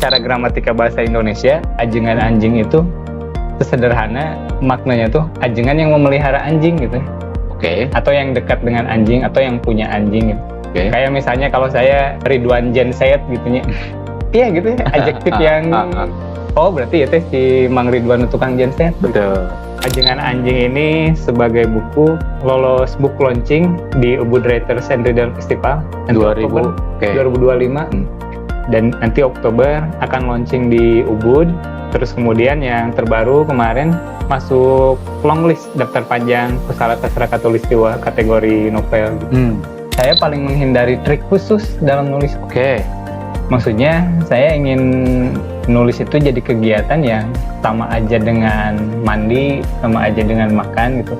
secara gramatika bahasa Indonesia, ajengan anjing itu sesederhana maknanya tuh ajengan yang memelihara anjing gitu. Oke. Atau yang dekat dengan anjing atau yang punya anjing gitu. Oke. Kayak misalnya kalau saya Ridwan Genset gitu nya. Iya gitu ya, adjektif yang oh berarti ya teh si Mang Ridwan tukang genset. Betul. Ajengan anjing ini sebagai buku lolos book launching di Ubud Writers and Reader Festival 2025 dan nanti Oktober akan launching di Ubud. Terus kemudian yang terbaru kemarin masuk longlist daftar panjang Pusara Sastra Katulistiwa kategori novel. Saya paling menghindari trik khusus dalam nulis. Oke. Maksudnya saya ingin nulis itu jadi kegiatan yang sama aja dengan mandi, sama aja dengan makan gitu.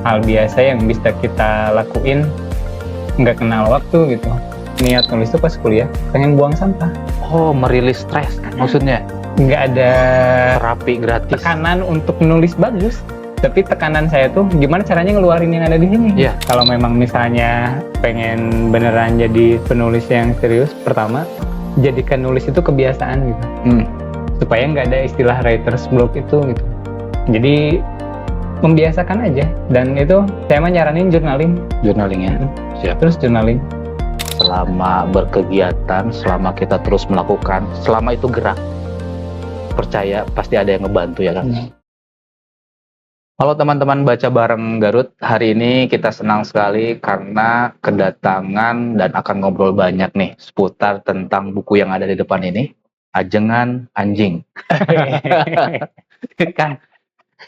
Hal biasa yang bisa kita lakuin nggak kenal waktu gitu. Niat nulis itu pas kuliah, pengen buang sampah. Oh, merilis stres maksudnya. Nggak ada Terapi gratis. tekanan untuk menulis bagus. Tapi tekanan saya tuh gimana caranya ngeluarin yang ada di sini. Iya. Kalau memang misalnya pengen beneran jadi penulis yang serius, pertama jadikan nulis itu kebiasaan gitu. Supaya nggak ada istilah writer's block itu gitu. Jadi membiasakan aja. Dan itu saya mah nyaranin journaling. Journaling ya. Siap. Terus journaling. Selama berkegiatan, selama kita terus melakukan, selama itu gerak, percaya pasti ada yang ngebantu ya kan. Halo teman-teman baca bareng Garut, hari ini kita senang sekali karena kedatangan dan akan ngobrol banyak nih seputar tentang buku yang ada di depan ini, Ajengan Anjing. Kan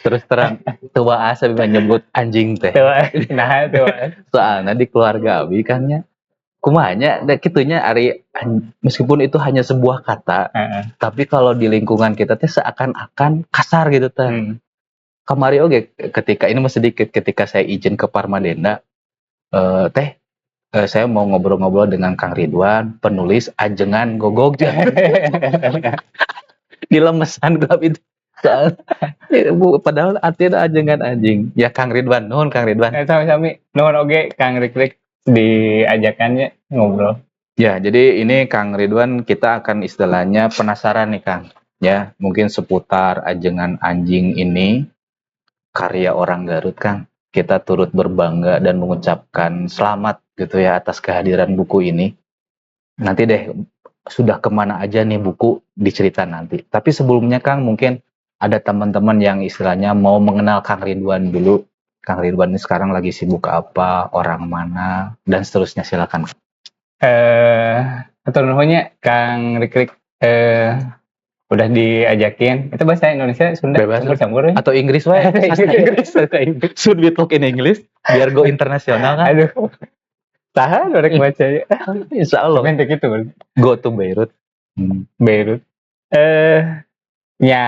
terus terang tua asa menyebut anjing teh. Nah, itu. Soalnya di keluarga abi kan nya kumanya da kitunya ari meskipun itu hanya sebuah kata, tapi kalau di lingkungan kita teh seakan-akan kasar gitu teh. Kamari oge ketika ini masih sedikit ketika saya izin ke Parmadenda, saya mau ngobrol-ngobrol dengan Kang Ridwan, penulis Ajengan Gogog. Dilemesan gelap itu. Padahal artinya Ajengan Anjing. Ya Kang Ridwan, nuhun Kang Ridwan. Sami-sami, nuhun oge Kang Rik diajakannya ngobrol. Ya, jadi ini Kang Ridwan kita akan istilahnya penasaran nih Kang. Ya, mungkin seputar Ajengan Anjing ini. Karya orang Garut Kang, kita turut berbangga dan mengucapkan selamat gitu ya atas kehadiran buku ini. Nanti deh sudah kemana aja nih buku dicerita nanti. Tapi sebelumnya Kang mungkin ada teman-teman yang istilahnya mau mengenal Kang Ridwan dulu. Kang Ridwan ini sekarang lagi sibuk apa, orang mana, dan seterusnya silakan. Atau nuhunnya Kang Rik udah diajakin itu bahasa Indonesia Sunda Bebas campur atau Inggris wae. Should we talk in English biar go internasional kan? Aduh, tahan udah baca ya. Insya Allah. Tapi gitu Go to Beirut. Beirut. Nya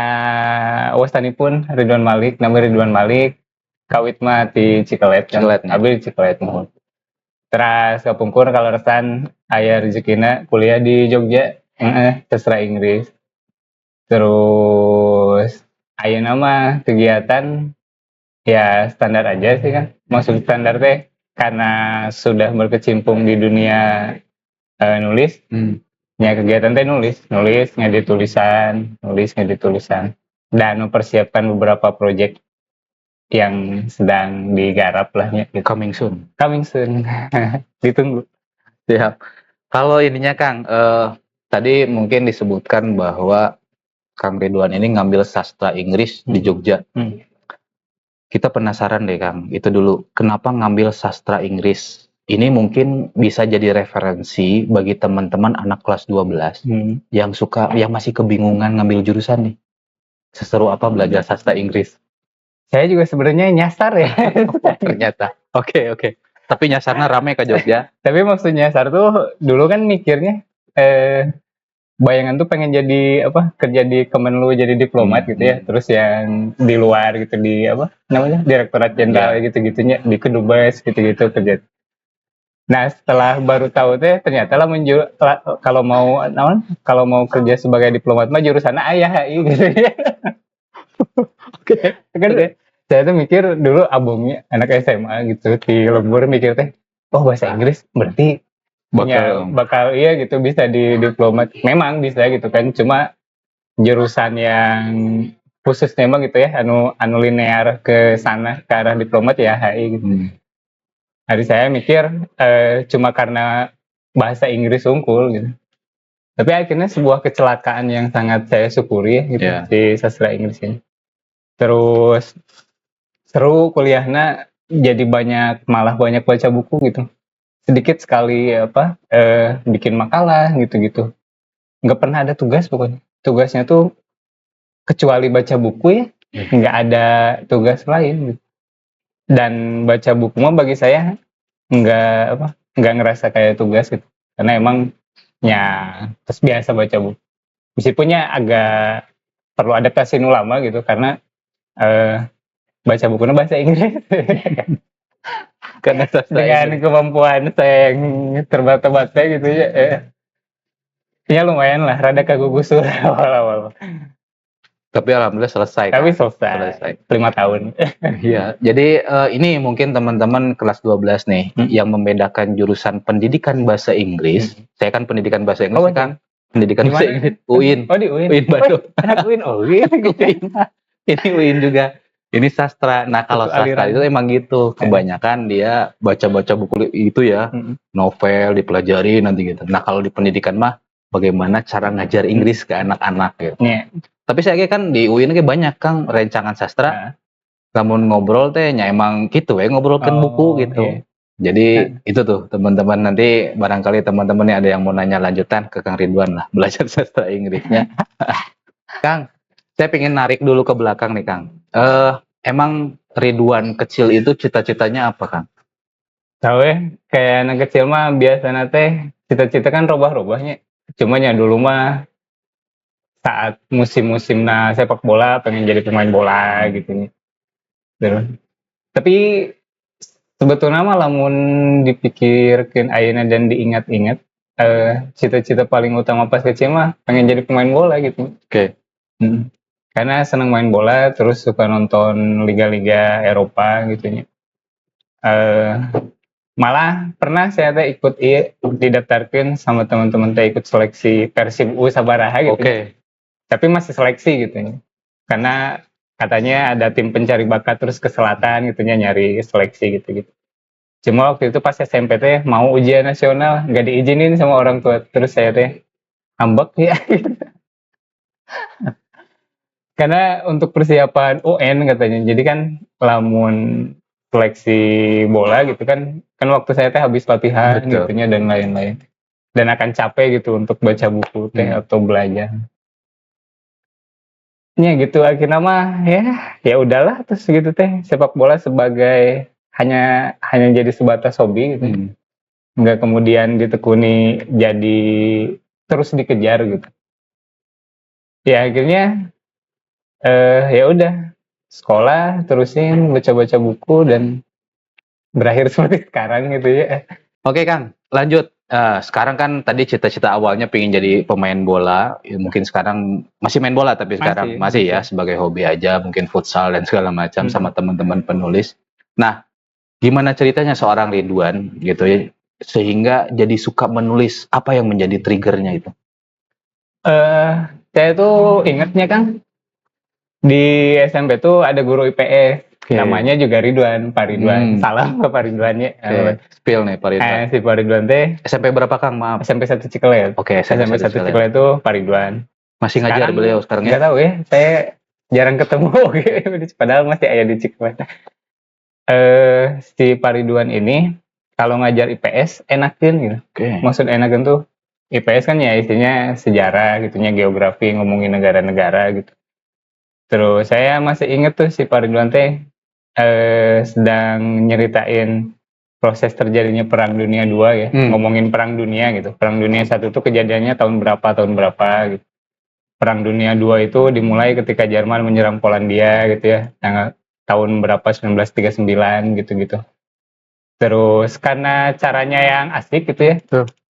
wastanipun Ridwan Malik, nama Ridwan Malik, kawit mah di Cikelet kan. Abi di Cikelet mohon. Terus kapungkur kalau resan aya rezekina kuliah di Jogja, sastra Inggris. Terus ayeuna mah kegiatan ya standar aja sih kan. Maksud standar teh karena sudah berkecimpung di dunia nulis. Ya kegiatan teh nulis ngedit tulisan, dan mempersiapkan beberapa proyek yang sedang digarap lah ya. Gitu. Coming soon. Ditunggu. Siap. Kalau ininya Kang, tadi mungkin disebutkan bahwa Kang Ridwan ini ngambil sastra Inggris di Jogja. Kita penasaran deh Kang, itu dulu kenapa ngambil sastra Inggris? Ini mungkin bisa jadi referensi bagi teman-teman anak kelas 12 yang masih kebingungan ngambil jurusan nih. Seseru apa belajar sastra Inggris? Saya juga sebenarnya nyasar ya. Ternyata. Oke. Tapi nyasarnya rame ke Jogja. Tapi maksud nyasar tuh dulu kan mikirnya bayangan tuh pengen jadi kerja di Kemenlu jadi diplomat gitu ya, terus yang di luar gitu di Direktorat Jenderal gitu-gitunya di Kedubes gitu-gitu kerja. Nah setelah baru tahu teh ternyata lah kalau mau kerja sebagai diplomat mah jurusan HI gitu ya. Oke. Saya tuh mikir dulu abangnya anak SMA gitu di lembur mikir teh bahasa Inggris berarti bakal iya gitu bisa di diplomat. Memang bisa gitu kan, cuma jurusan yang khusus memang gitu ya, anu linear ke sana ke arah diplomat ya HI gitu. Hari saya mikir cuma karena bahasa Inggris unggul gitu. Tapi akhirnya sebuah kecelakaan yang sangat saya syukuri gitu di sastra Inggris ini. Terus seru kuliahnya, jadi malah banyak baca buku gitu. Sedikit sekali bikin makalah gitu-gitu. Nggak pernah ada tugas pokoknya. Tugasnya tuh kecuali baca buku ya, nggak ada tugas lain gitu. Dan baca buku mah bagi saya nggak ngerasa kayak tugas gitu. Karena emang ya terus biasa baca buku. Meskipunnya agak perlu adaptasi nu lama gitu karena baca bukunya bahasa Inggris. Karena dengan kemampuan saya yang terbata-bata gitu ya lumayan lah, rada kagugusur awal-awal. Tapi alhamdulillah selesai. Tapi selesai 5 tahun. Iya, jadi ini mungkin teman-teman kelas 12 nih yang membedakan jurusan pendidikan bahasa Inggris. Saya kan pendidikan bahasa Inggris kan. Pendidikan bahasa Inggris UIN. Oh di UIN. UIN Bandung. Anak UIN. Oh UIN. Ini UIN juga. Ini sastra. Nah kalau sastra itu emang gitu. Kebanyakan dia baca-baca buku itu ya. Novel dipelajari nanti gitu. Nah kalau di pendidikan mah bagaimana cara ngajar Inggris ke anak-anak gitu. Tapi saya kan di UIN banyak Kang rencangan sastra. Namun ngobrol teh emang gitu ngobrolkan buku gitu. Jadi itu tuh teman-teman, nanti barangkali teman-teman ada yang mau nanya lanjutan ke Kang Ridwan lah belajar sastra Inggrisnya. Kang, saya pengen narik dulu ke belakang nih Kang. Emang Ridwan kecil itu cita-citanya apa Kang? Tahu ya, kayak anak kecil mah biasanya teh cita-cita kan robah-robahnya. Cuma ya dulu mah saat musim-musim sepak bola pengen jadi pemain bola gitu. Tapi sebetulnya mah lamun dipikirkan ayeuna dan diingat-ingat, cita-cita paling utama pas kecil mah pengen jadi pemain bola gitu. Karena senang main bola, terus suka nonton liga-liga Eropa gitu ya. Malah pernah saya teh ikut didaftarkan sama teman-teman teh ikut seleksi Persib U Sabaraha gitu. Tapi masih seleksi gitu ya. Karena katanya ada tim pencari bakat terus ke selatan gitu ya, nyari seleksi gitu. Cuma waktu itu pas SMP teh mau ujian nasional nggak diizinin sama orang tua, terus saya teh ambek ya. Karena untuk persiapan UN katanya, jadi kan lamun seleksi bola gitu kan waktu saya teh habis latihan gitunya dan lain-lain, dan akan capek gitu untuk baca buku teh atau belajar. Ya gitu akhirnya mah ya udahlah, terus gitu teh sepak bola sebagai hanya jadi sebatas hobi gitu. Nggak kemudian ditekuni jadi terus dikejar gitu. Ya akhirnya ya udah sekolah terusin baca-baca buku dan berakhir seperti sekarang gitu ya. Oke Kang, lanjut. Sekarang kan tadi cita-cita awalnya pengen jadi pemain bola, mungkin sekarang masih main bola tapi sekarang masih ya sebagai hobi aja, mungkin futsal dan segala macam sama teman-teman penulis. Nah, gimana ceritanya seorang Ridwan gitu ya sehingga jadi suka menulis, apa yang menjadi triggernya itu? Saya tuh ingetnya Kang, di SMP tuh ada guru IPS. Namanya juga Ridwan, Pak Ridwan. Salam ke Pak Ridwan ya. Spill nih Pak Ridwan. Si Pak Ridwan teh SMP berapa Kang? Maaf. SMP 1 Cikelet. SMP 1 Cikelet itu Pak Ridwan. Masih ngajar beliau sekarang ya? Nggak tahu ya, saya jarang ketemu. Padahal masih ada di Cikelet. Si Pak Ridwan ini kalau ngajar IPS enakin gitu. Maksud enakin tuh IPS kan ya isinya sejarah gitunya, geografi, ngomongin negara-negara gitu. Terus saya masih inget tuh si Pak Ridwan teh sedang nyeritain proses terjadinya Perang Dunia II ya, ngomongin Perang Dunia gitu. Perang Dunia I itu kejadiannya tahun berapa gitu. Perang Dunia II itu dimulai ketika Jerman menyerang Polandia gitu ya, tahun berapa, 1939 gitu-gitu. Terus karena caranya yang asik gitu ya,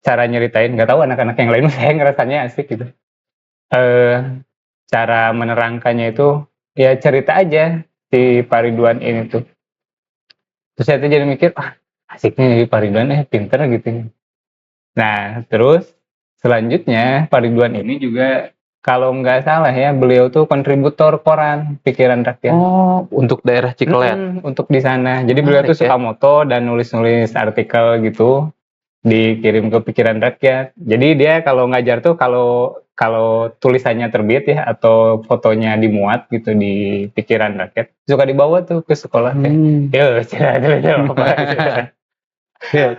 cara nyeritain, nggak tahu anak-anak yang lain, saya ngerasanya asik gitu. Cara menerangkannya itu ya cerita aja si Pak Ridwan ini tuh. Terus saya tuh jadi mikir, asiknya Pak Ridwan pinter gitu. Nah, terus selanjutnya Pak Ridwan ini juga kalau nggak salah ya, beliau tuh kontributor koran Pikiran Rakyat. Oh, untuk daerah Cikelet. Untuk di sana. Jadi beliau Menarik tuh suka moto dan nulis-nulis artikel gitu, dikirim ke Pikiran Rakyat. Jadi dia kalau ngajar tuh kalau kalau tulisannya terbit ya atau fotonya dimuat gitu di Pikiran Rakyat, suka dibawa tuh ke sekolah teh. Yo, cenah dulu apa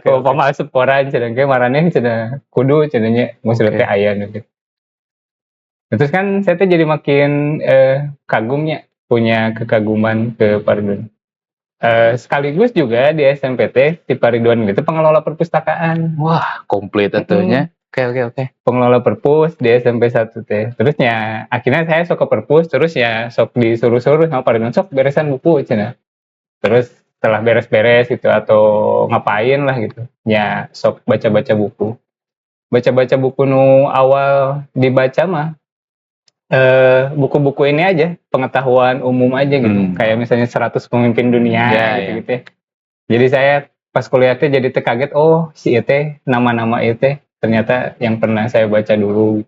oh, pemasup koran cenah ge marane cenah kudu cenah nya maksudnya teh aya nu gitu. Terus kan saya tuh jadi makin kagumnya, punya kekaguman ke Pak Ridwan. Sekaligus juga di SMPT si Pak Ridwan itu pengelola perpustakaan. Wah, komplit atunya. Oke. Pengelola perpus di SMP 1 teh. Terusnya akhirnya saya sok ke perpus, terus ya sok disuruh-suruh sama Pak Ridwan, sok beresan buku cenah. Terus setelah beres-beres gitu atau ngapain lah gitu, ya sok baca-baca buku. Baca-baca buku nu awal dibaca mah buku-buku ini aja, pengetahuan umum aja gitu. Kayak misalnya 100 pemimpin dunia gitu-gitu ya. Jadi saya pas kuliah teh jadi terkaget, oh si itu nama-nama itu ternyata yang pernah saya baca dulu.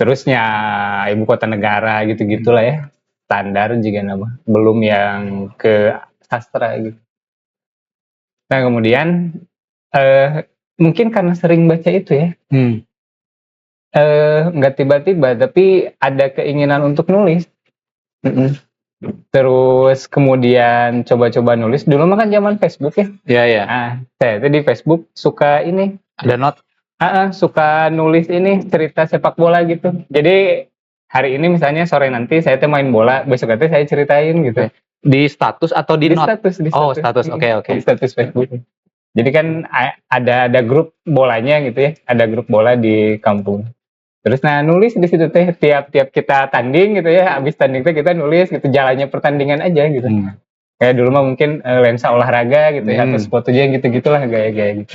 Terusnya ibu kota negara gitu-gitulah ya. Standar juga nama. Belum yang ke sastra gitu. Nah kemudian mungkin karena sering baca itu ya. Nggak tiba-tiba tapi ada keinginan untuk nulis. Terus kemudian coba-coba nulis. Dulu mah kan zaman Facebook ya. Iya. Nah, saya tuh di Facebook suka ini. Ada not. Suka nulis ini cerita sepak bola gitu. Jadi hari ini misalnya sore nanti saya tuh main bola, besok nanti saya ceritain gitu. Di status atau di not? Status. Oh, status. Oke. Di status Facebook. Jadi kan ada grup bolanya gitu ya. Ada grup bola di kampung. Terus nah nulis di situ teh tiap kita tanding gitu ya, habis tanding teh kita nulis gitu jalannya pertandingan aja gitu. Kayak dulu mah mungkin lensa olahraga gitu ya atau sepatunya gitu-gitulah gaya-gaya gitu.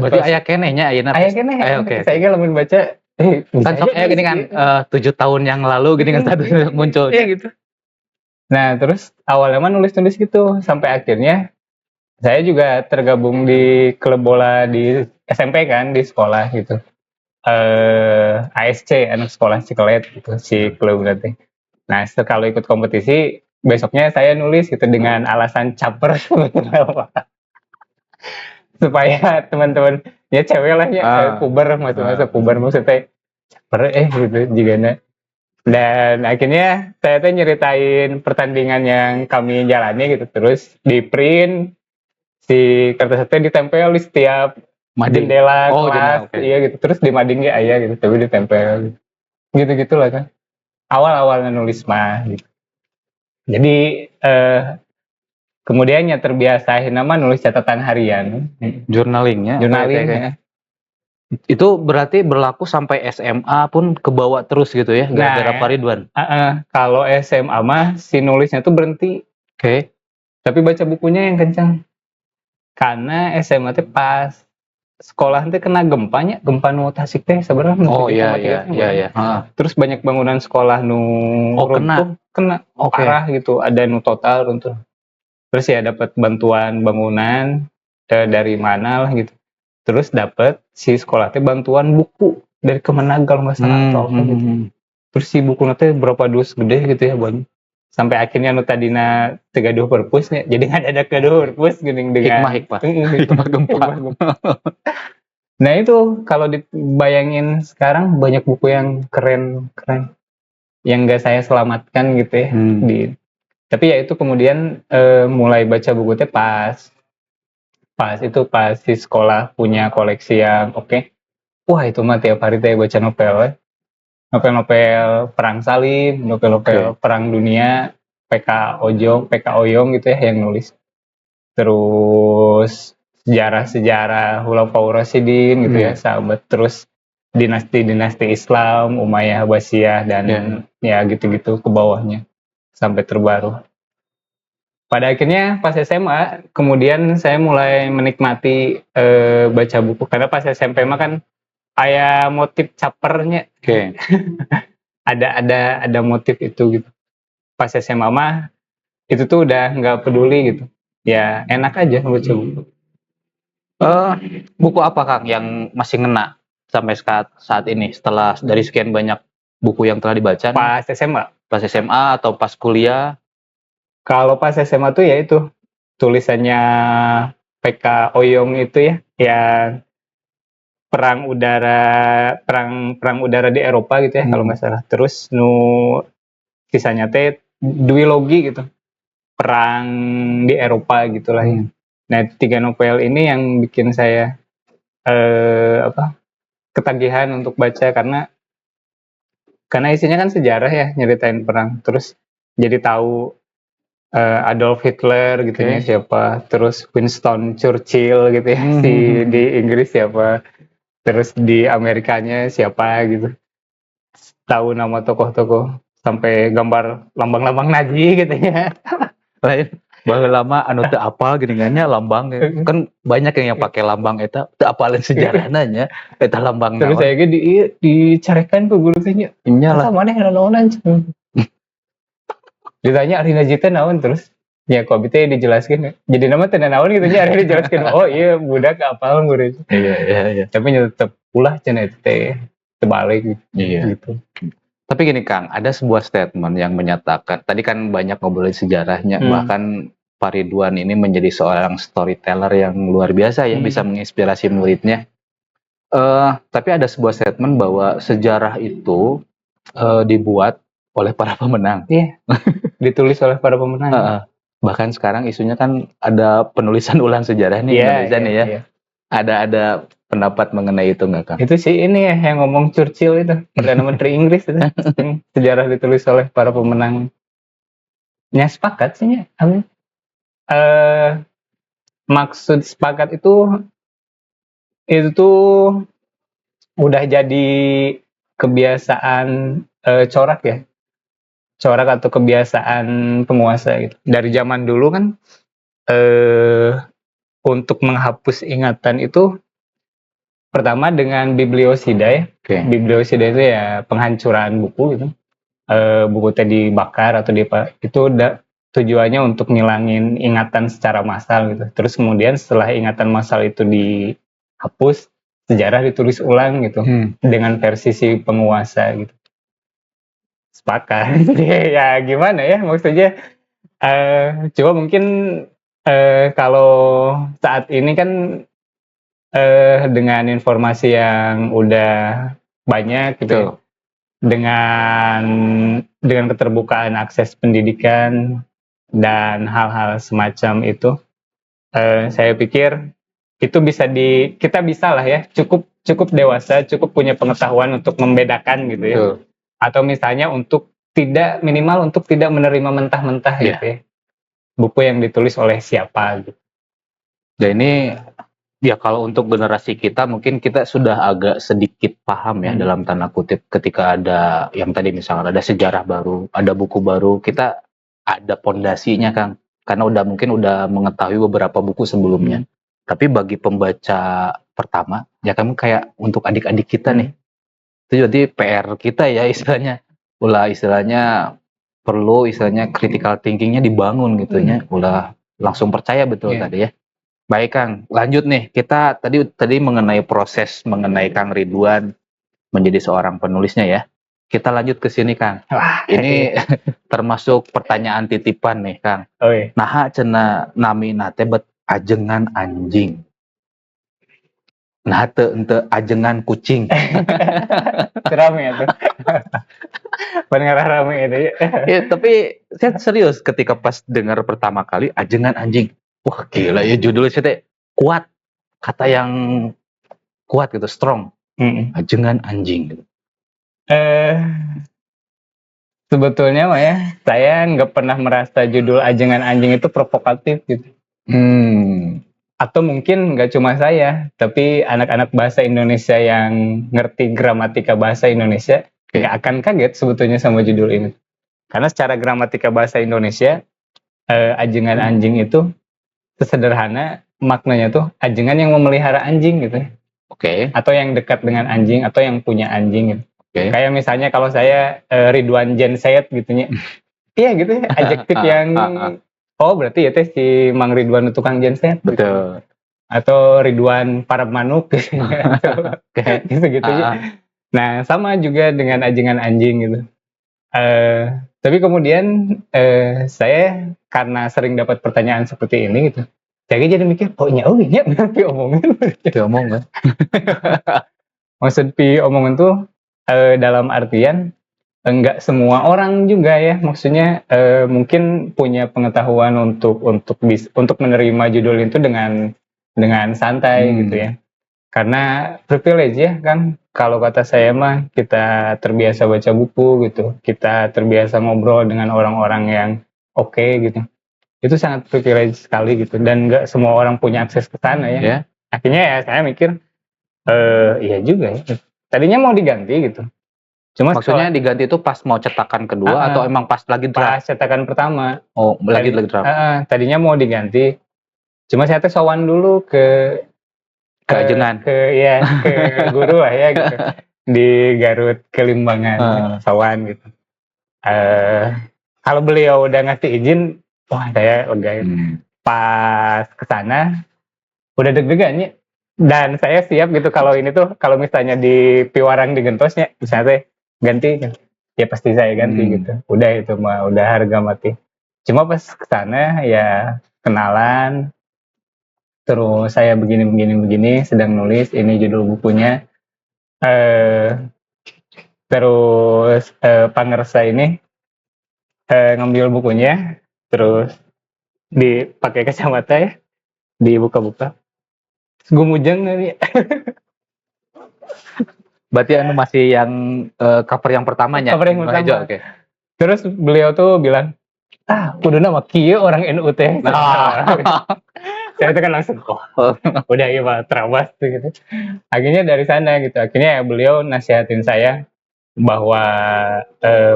Berarti aya kenehnya ayeuna. Aya keneh. Oke. Saya kan lamun baca kan sok gini kan 7 tahun yang lalu gini kan status muncul. Iya gitu. Nah, terus awalnya mah nulis-nulis gitu sampai akhirnya saya juga tergabung di klub bola di SMP kan, di sekolah gitu. ASC, anak sekolah Cikelet gitu, si klub nanti. Nah, kalau ikut kompetisi, besoknya saya nulis gitu dengan alasan caper supaya teman-teman ya cewek lah ya puber masa puber maksudnya caper gitu jigana. Dan akhirnya saya tuh nyeritain pertandingan yang kami jalani gitu, terus di print si kertas itu ditempel di setiap jendela kelas, iya gitu, terus di madingnya ayah gitu, tapi ditempel gitu lah kan. Awal-awalnya nulis mah gitu. Jadi kemudiannya terbiasa nama nulis catatan harian, journaling. Itu berarti berlaku sampai SMA pun kebawa terus gitu ya, gara-gara Pak Ridwan. Kalau SMA mah si nulisnya tuh berhenti. Oke. Tapi baca bukunya yang kencang. Karena SMA teh pas sekolah teh kena gempa nu Tasik teh sebenarnya. Oh iya. Terus banyak bangunan sekolah nu runtuh, kena parah gitu, ada nu total runtuh. Terus ya dapat bantuan bangunan dari mana lah gitu. Terus dapat si sekolah teh bantuan buku dari Kemenag kalau nggak salah atau apa gitu. Terus si buku teh berapa dus gede gitu ya banyak. Sampai akhirnya nu tadina tegaduh perpus nya jadi ada gaduh perpus geuning dengan hikmah gempa. Nah itu kalau dibayangin sekarang banyak buku yang keren yang nggak saya selamatkan gitu ya. Tapi ya itu kemudian mulai baca buku teh pas si sekolah punya koleksi yang oke. Wah itu mah tiap hari teh baca novel perang salib, novel perang dunia, PK Oyong gitu ya yang nulis. Terus sejarah Khulafaur Rasyidin gitu ya, sahabat. Terus dinasti-dinasti Islam, Umayyah, Abbasiyah dan ya gitu-gitu ke bawahnya sampai terbaru. Pada akhirnya pas SMA, kemudian saya mulai menikmati baca buku karena pas SMP mah kan kayak motif capernya. ada motif itu gitu. Pas SMA mah itu tuh udah nggak peduli gitu. Ya enak aja baca buku. Buku apa Kang yang masih ngena sampai saat ini setelah dari sekian banyak buku yang telah dibaca nih, Pas SMA. pas SMA atau pas kuliah? Kalau pas SMA tuh ya itu tulisannya PK Oyong itu ya, yang perang udara di Eropa gitu ya kalau nggak salah. Terus kisahnya teh duologi gitu, perang di Eropa gitulah ya. Nah, 3 novel ini yang bikin saya ketagihan untuk baca karena isinya kan sejarah ya, nyeritain perang. Terus jadi tahu Adolf Hitler gitu ya siapa, terus Winston Churchill gitu ya, di Inggris siapa, terus di Amerikanya siapa gitu. Tahu nama tokoh-tokoh sampai gambar lambang-lambang Nazi gitu ya. Lain baheula lama anu teu apal geuningannya lambang kan banyak yang pakai lambang eta teu apalin sejarahna nya eta lambang Terus naon. saya dicarekan ke guru teh nya. Inyalah. Mana yang naonan? Ditanya Arina Jita naon terus ya kok bisa dijelaskan jadi nama teu naon gitu nya Arina dijelaskan oh iya budak apal guru. Iya. Tapi tetep ulah cenah teh terbalik Iya. gitu. Tapi gini Kang, ada sebuah statement yang menyatakan, tadi kan banyak ngobrolin sejarahnya, bahkan Pak Ridwan ini menjadi seorang storyteller yang luar biasa ya, bisa menginspirasi muridnya. Tapi ada sebuah statement bahwa sejarah itu dibuat oleh para pemenang. Iya, ditulis oleh para pemenang. Bahkan sekarang isunya kan ada penulisan ulang sejarah nih Indonesia nih ya. Iya. Ada pendapat mengenai itu nggak Kang? Itu sih ini ya yang ngomong Churchill itu, Perdana Menteri Inggris itu. Sejarah ditulis oleh para pemenang. Ya sepakat sih ya. Maksud sepakat itu tuh udah jadi kebiasaan corak ya. Corak atau kebiasaan penguasa gitu. Dari zaman dulu kan untuk menghapus ingatan itu pertama dengan bibliosida ya. Bibliosida itu ya penghancuran buku gitu. Buku teh dibakar atau itu tujuannya untuk ngilangin ingatan secara massal gitu. Terus kemudian setelah ingatan massal itu dihapus, sejarah ditulis ulang gitu dengan versi si penguasa gitu. Sepakat. Ya gimana ya maksudnya coba mungkin kalau saat ini kan dengan informasi yang udah banyak gitu ya, dengan keterbukaan akses pendidikan dan hal-hal semacam itu, saya pikir itu kita bisa lah ya, cukup dewasa, cukup punya pengetahuan untuk membedakan gitu ya. Atau misalnya minimal untuk tidak menerima mentah-mentah gitu ya, buku yang ditulis oleh siapa gitu. Dan ini ya kalau untuk generasi kita mungkin kita sudah agak sedikit paham ya dalam tanda kutip ketika ada yang tadi misalnya ada sejarah baru, ada buku baru, kita ada pondasinya Kang. Karena mungkin udah mengetahui beberapa buku sebelumnya. Tapi bagi pembaca pertama, ya kan kayak untuk adik-adik kita nih. Itu jadi PR kita ya istilahnya. Istilahnya perlu critical thinkingnya dibangun gitu ya. Ulah langsung percaya betul tadi ya. Baik Kang, lanjut nih. Kita tadi mengenai proses mengenai Kang Ridwan menjadi seorang penulisnya ya. Kita lanjut ke sini Kang. Ini termasuk pertanyaan titipan nih Kang. Nah cenah nami nate bet ajengan anjing. Nah ente ajengan kucing. Rame ya tuh. Pendengar rame itu ya. Tapi saya serius ketika pas dengar pertama kali ajengan anjing. Wah gila ya judulnya teh kuat, kata yang kuat gitu, strong. Ajengan anjing gitu. Sebetulnya mah ya, saya nggak pernah merasa judul ajengan anjing itu provokatif gitu. Atau mungkin nggak cuma saya, tapi anak-anak bahasa Indonesia yang ngerti gramatika bahasa Indonesia nggak akan kaget sebetulnya sama judul ini. Karena secara gramatika bahasa Indonesia, ajengan anjing itu sesederhana maknanya tuh ajengan yang memelihara anjing gitu. Atau yang dekat dengan anjing atau yang punya anjing gitu. Kayak misalnya kalau saya Ridwan Genset gitu nya. Iya gitu ya, adjektif yang oh berarti ya teh si Mang Ridwan tukang genset. Betul. atau Ridwan Paramanuk Oke. gitu-gitu ya. Ah, ah. Nah, sama juga dengan ajengan anjing gitu. Tapi kemudian saya karena sering dapat pertanyaan seperti ini gitu, saya jadi mikir, oh iya, nanti omongin. Diomong kan? Maksud pi omongan tuh dalam artian enggak semua orang juga ya, maksudnya mungkin punya pengetahuan untuk menerima judul itu dengan santai gitu ya. Karena privilege ya kan, kalau kata saya mah kita terbiasa baca buku gitu, kita terbiasa ngobrol dengan orang-orang yang oke gitu. Itu sangat privilege sekali gitu, dan nggak semua orang punya akses ke sana ya. Ya. Akhirnya ya saya mikir, iya juga ya. Tadinya mau diganti gitu. Cuma Maksudnya diganti itu pas mau cetakan kedua atau emang pas lagi pas draft? cetakan pertama, Oh, lagi draft. tadinya mau diganti. Cuma saya teh sowan dulu Keajengan. ke guru lah ya gitu di Garut Kelimbangan sowan gitu. Kalau beliau udah ngasih izin, wah saya lega ya. Pas kesana udah deg-degan ya, dan saya siap gitu kalau ini tuh kalau misalnya di piwarang digentosnya misalnya teh ganti, ya pasti saya ganti gitu. Udah itu mah udah harga mati. Cuma pas kesana ya kenalan, terus saya begini sedang nulis ini judul bukunya, terus pangersa ini ngambil bukunya, terus dipakai kacamata ya, dibuka-buka, gumujeng nih. Berarti anu masih yang cover yang pertamanya. Cover yang pertama. Hijau, oke. Terus beliau tuh bilang, kudu nama kieu orang NU teh. Saya tuh kan langsung, udah iya Pak, terabas tuh gitu. Akhirnya dari sana gitu, akhirnya beliau nasihatin saya bahwa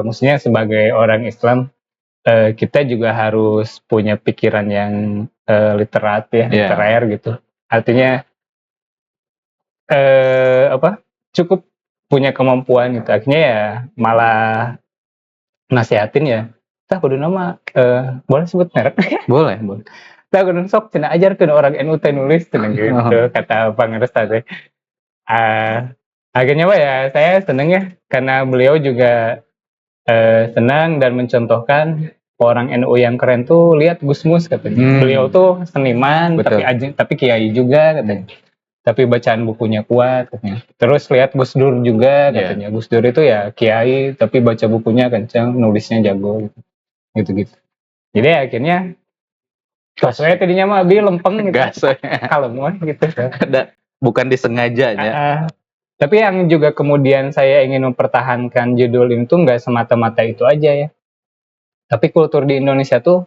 maksudnya sebagai orang Islam kita juga harus punya pikiran yang literat ya, literair gitu. Artinya cukup punya kemampuan gitu. Akhirnya ya malah nasihatin ya, kudu nama boleh sebut merek? Boleh. Kudu sok cenah ajarkeun orang NU teh nulis cenah gitu, kata pangaresta teh. Akhirnya Pak ya saya seneng ya, karena beliau juga senang dan mencontohkan orang NU yang keren tuh, lihat Gusmus katanya. Beliau tuh seniman, tapi kiai juga katanya. Tapi bacaan bukunya kuat katanya. Terus lihat Gus Dur juga katanya. Gus Dur itu ya kiai, tapi baca bukunya kencang, nulisnya jago gitu. Jadi akhirnya saya tadinya mah lempeng gitu. Kalau mau gitu. Bukan disengajanya. Tapi yang juga kemudian saya ingin mempertahankan judul ini tuh nggak semata-mata itu aja ya. Tapi kultur di Indonesia tuh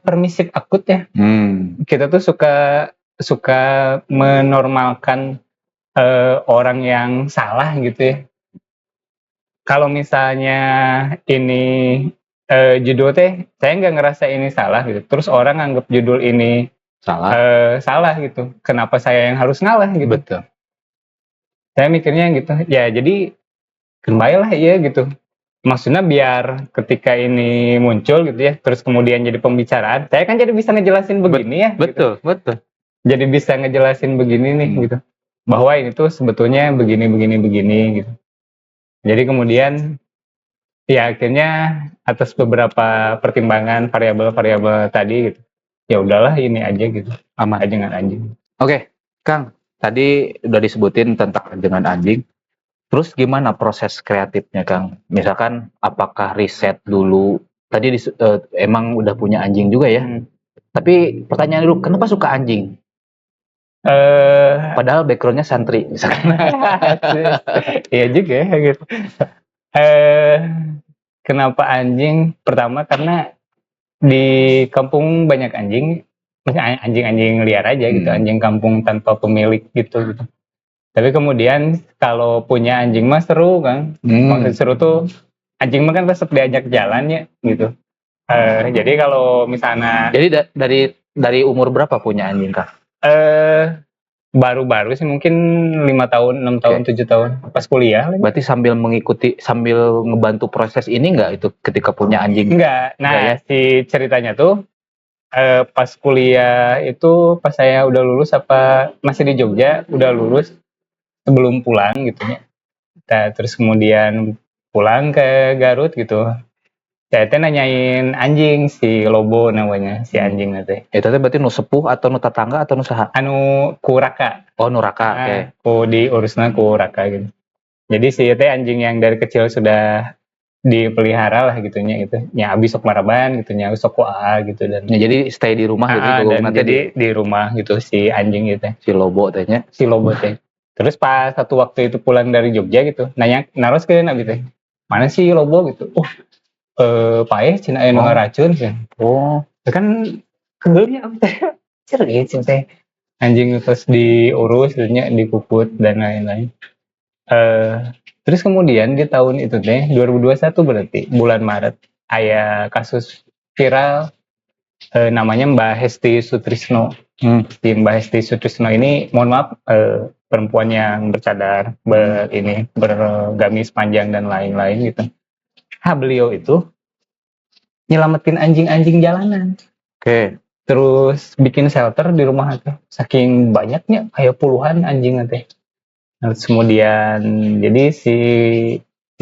permisif akut ya. Kita tuh suka menormalkan orang yang salah gitu ya. Kalau misalnya ini judul teh, saya nggak ngerasa ini salah gitu. Terus orang anggap judul ini salah gitu. Kenapa saya yang harus ngalah gitu? Betul. Saya mikirnya gitu. Ya jadi kembalilah ya gitu. Maksudnya biar ketika ini muncul gitu ya, terus kemudian jadi pembicaraan, saya kan jadi bisa ngejelasin begini ya. Betul. Jadi bisa ngejelasin begini nih gitu. Bahwa ini tuh sebetulnya begini gitu. Jadi kemudian ya akhirnya atas beberapa pertimbangan variabel-variabel tadi gitu, ya udahlah ini aja gitu, ajengan anjing. Oke, Kang, tadi udah disebutin tentang ajengan anjing. Terus gimana proses kreatifnya, Kang? Misalkan apakah riset dulu? Tadi emang udah punya anjing juga ya? Tapi pertanyaan dulu, kenapa suka anjing? Padahal backgroundnya santri. Iya juga ya gitu. Kenapa anjing? Pertama karena di kampung banyak anjing, maksudnya anjing-anjing liar aja gitu, anjing kampung tanpa pemilik gitu. Tapi kemudian kalau punya anjing mah seru kan, maksud seru tuh anjing mah kan tetap diajak jalan ya gitu. Jadi kalau misalnya, jadi dari umur berapa punya anjing, Kang? Baru-baru sih mungkin 5 tahun, 6 tahun, 7 tahun pas kuliah. Berarti sambil ngebantu proses ini nggak itu ketika punya anjing? Enggak. Nah, si ceritanya tuh Pas kuliah itu pas saya udah lulus apa masih di Jogja, udah lulus sebelum pulang gitu ya. Nah, terus kemudian pulang ke Garut gitu. Saya teh nanyain anjing si Lobo namanya, si anjing teh. Itu teh berarti nu sepuh atau nu tetangga atau nu saha? Anu ku Raka. Oh, nu Raka, oke. Ku diurusna ku Raka gitu. Jadi si teh anjing yang dari kecil sudah dipelihara lah gitunya gitu. Ya abis sok maraban gitu nya, sok kuaa gitu dan Ya, jadi stay di rumah gitu dan nanti jadi di rumah gitu si anjing gitu. si Lobo tehnya. Si Lobo teh. Terus pas satu waktu itu pulang dari Jogja gitu, nanya naros ke nabi teh. Mana sih Lobo gitu? Paeh cina aya nu ngaracun kan. Kan kegeulnya abis teh. Cerit teh. Anjing terus diurus, nya dipuput dan lain-lain. Terus kemudian di tahun itu teh 2021 berarti bulan Maret aya kasus viral namanya Mbak Hesti Sutrisno. Si Mbak Hesti Sutrisno ini mohon maaf perempuan yang bercadar, bergamis panjang dan lain-lain gitu. Beliau itu nyelamatin anjing-anjing jalanan. Oke. Terus bikin shelter di rumah teh. Saking banyaknya kayak puluhan anjing teh. Terus kemudian jadi si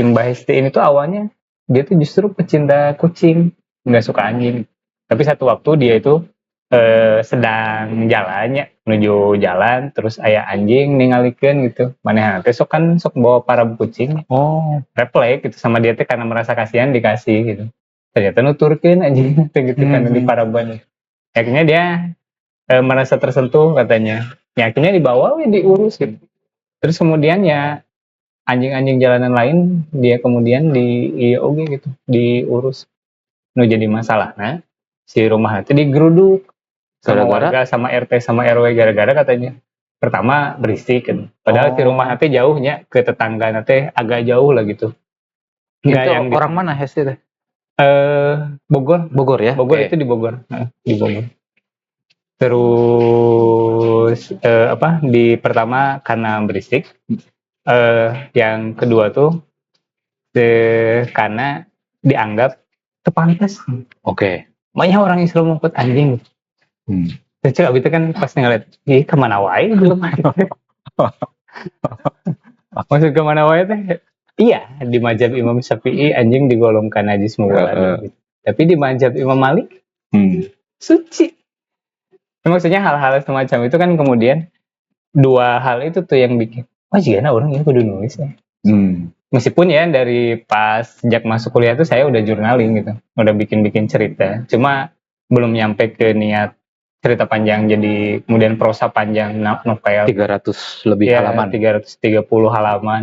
Mbak Hesti ini tuh awalnya dia tuh justru pecinta kucing, nggak suka anjing. Tapi satu waktu dia itu sedang jalannya menuju jalan, terus aya anjing ningalikeun gitu. Manehna teh sok bawa para kucing. Refleks gitu sama dia teh karena merasa kasihan dikasih gitu. Ternyata nuturkeun anjing teh gitu karena di paraban. Akhirnya dia merasa tersentuh katanya. Ya, akhirnya dibawa diurus gitu. Terus kemudian ya anjing-anjing jalanan lain dia kemudian di IOG gitu diurus. Nu jadi masalah nah si rumah itu digeruduk sama warga sama RT sama RW gara-gara katanya pertama berisik kan. Padahal si rumah nanti jauhnya ke tetangga nanti agak jauh lah gitu. Itu yang orang mana Hesti teh? Bogor. Bogor ya? Bogor itu di Bogor. Di Bogor. Terus di pertama karena berisik, yang kedua tuh karena dianggap terpantas. Oke. Banyak orang Islam ngikut anjing. Terus abis itu kan pas ngeliat, kemana wae belum maksud kemana wae teh? Iya, di mazhab Imam Syafi'i anjing digolongkan najis mubarak. Tapi di mazhab Imam Malik suci. Maksudnya hal-hal semacam itu kan kemudian dua hal itu tuh yang bikin jigana orang ini kudu nulis ya. Meskipun ya dari pas sejak masuk kuliah tuh saya udah journaling gitu, udah bikin cerita. Cuma belum nyampe ke niat cerita panjang jadi kemudian prosa panjang novel 300 lebih halaman. 330 halaman.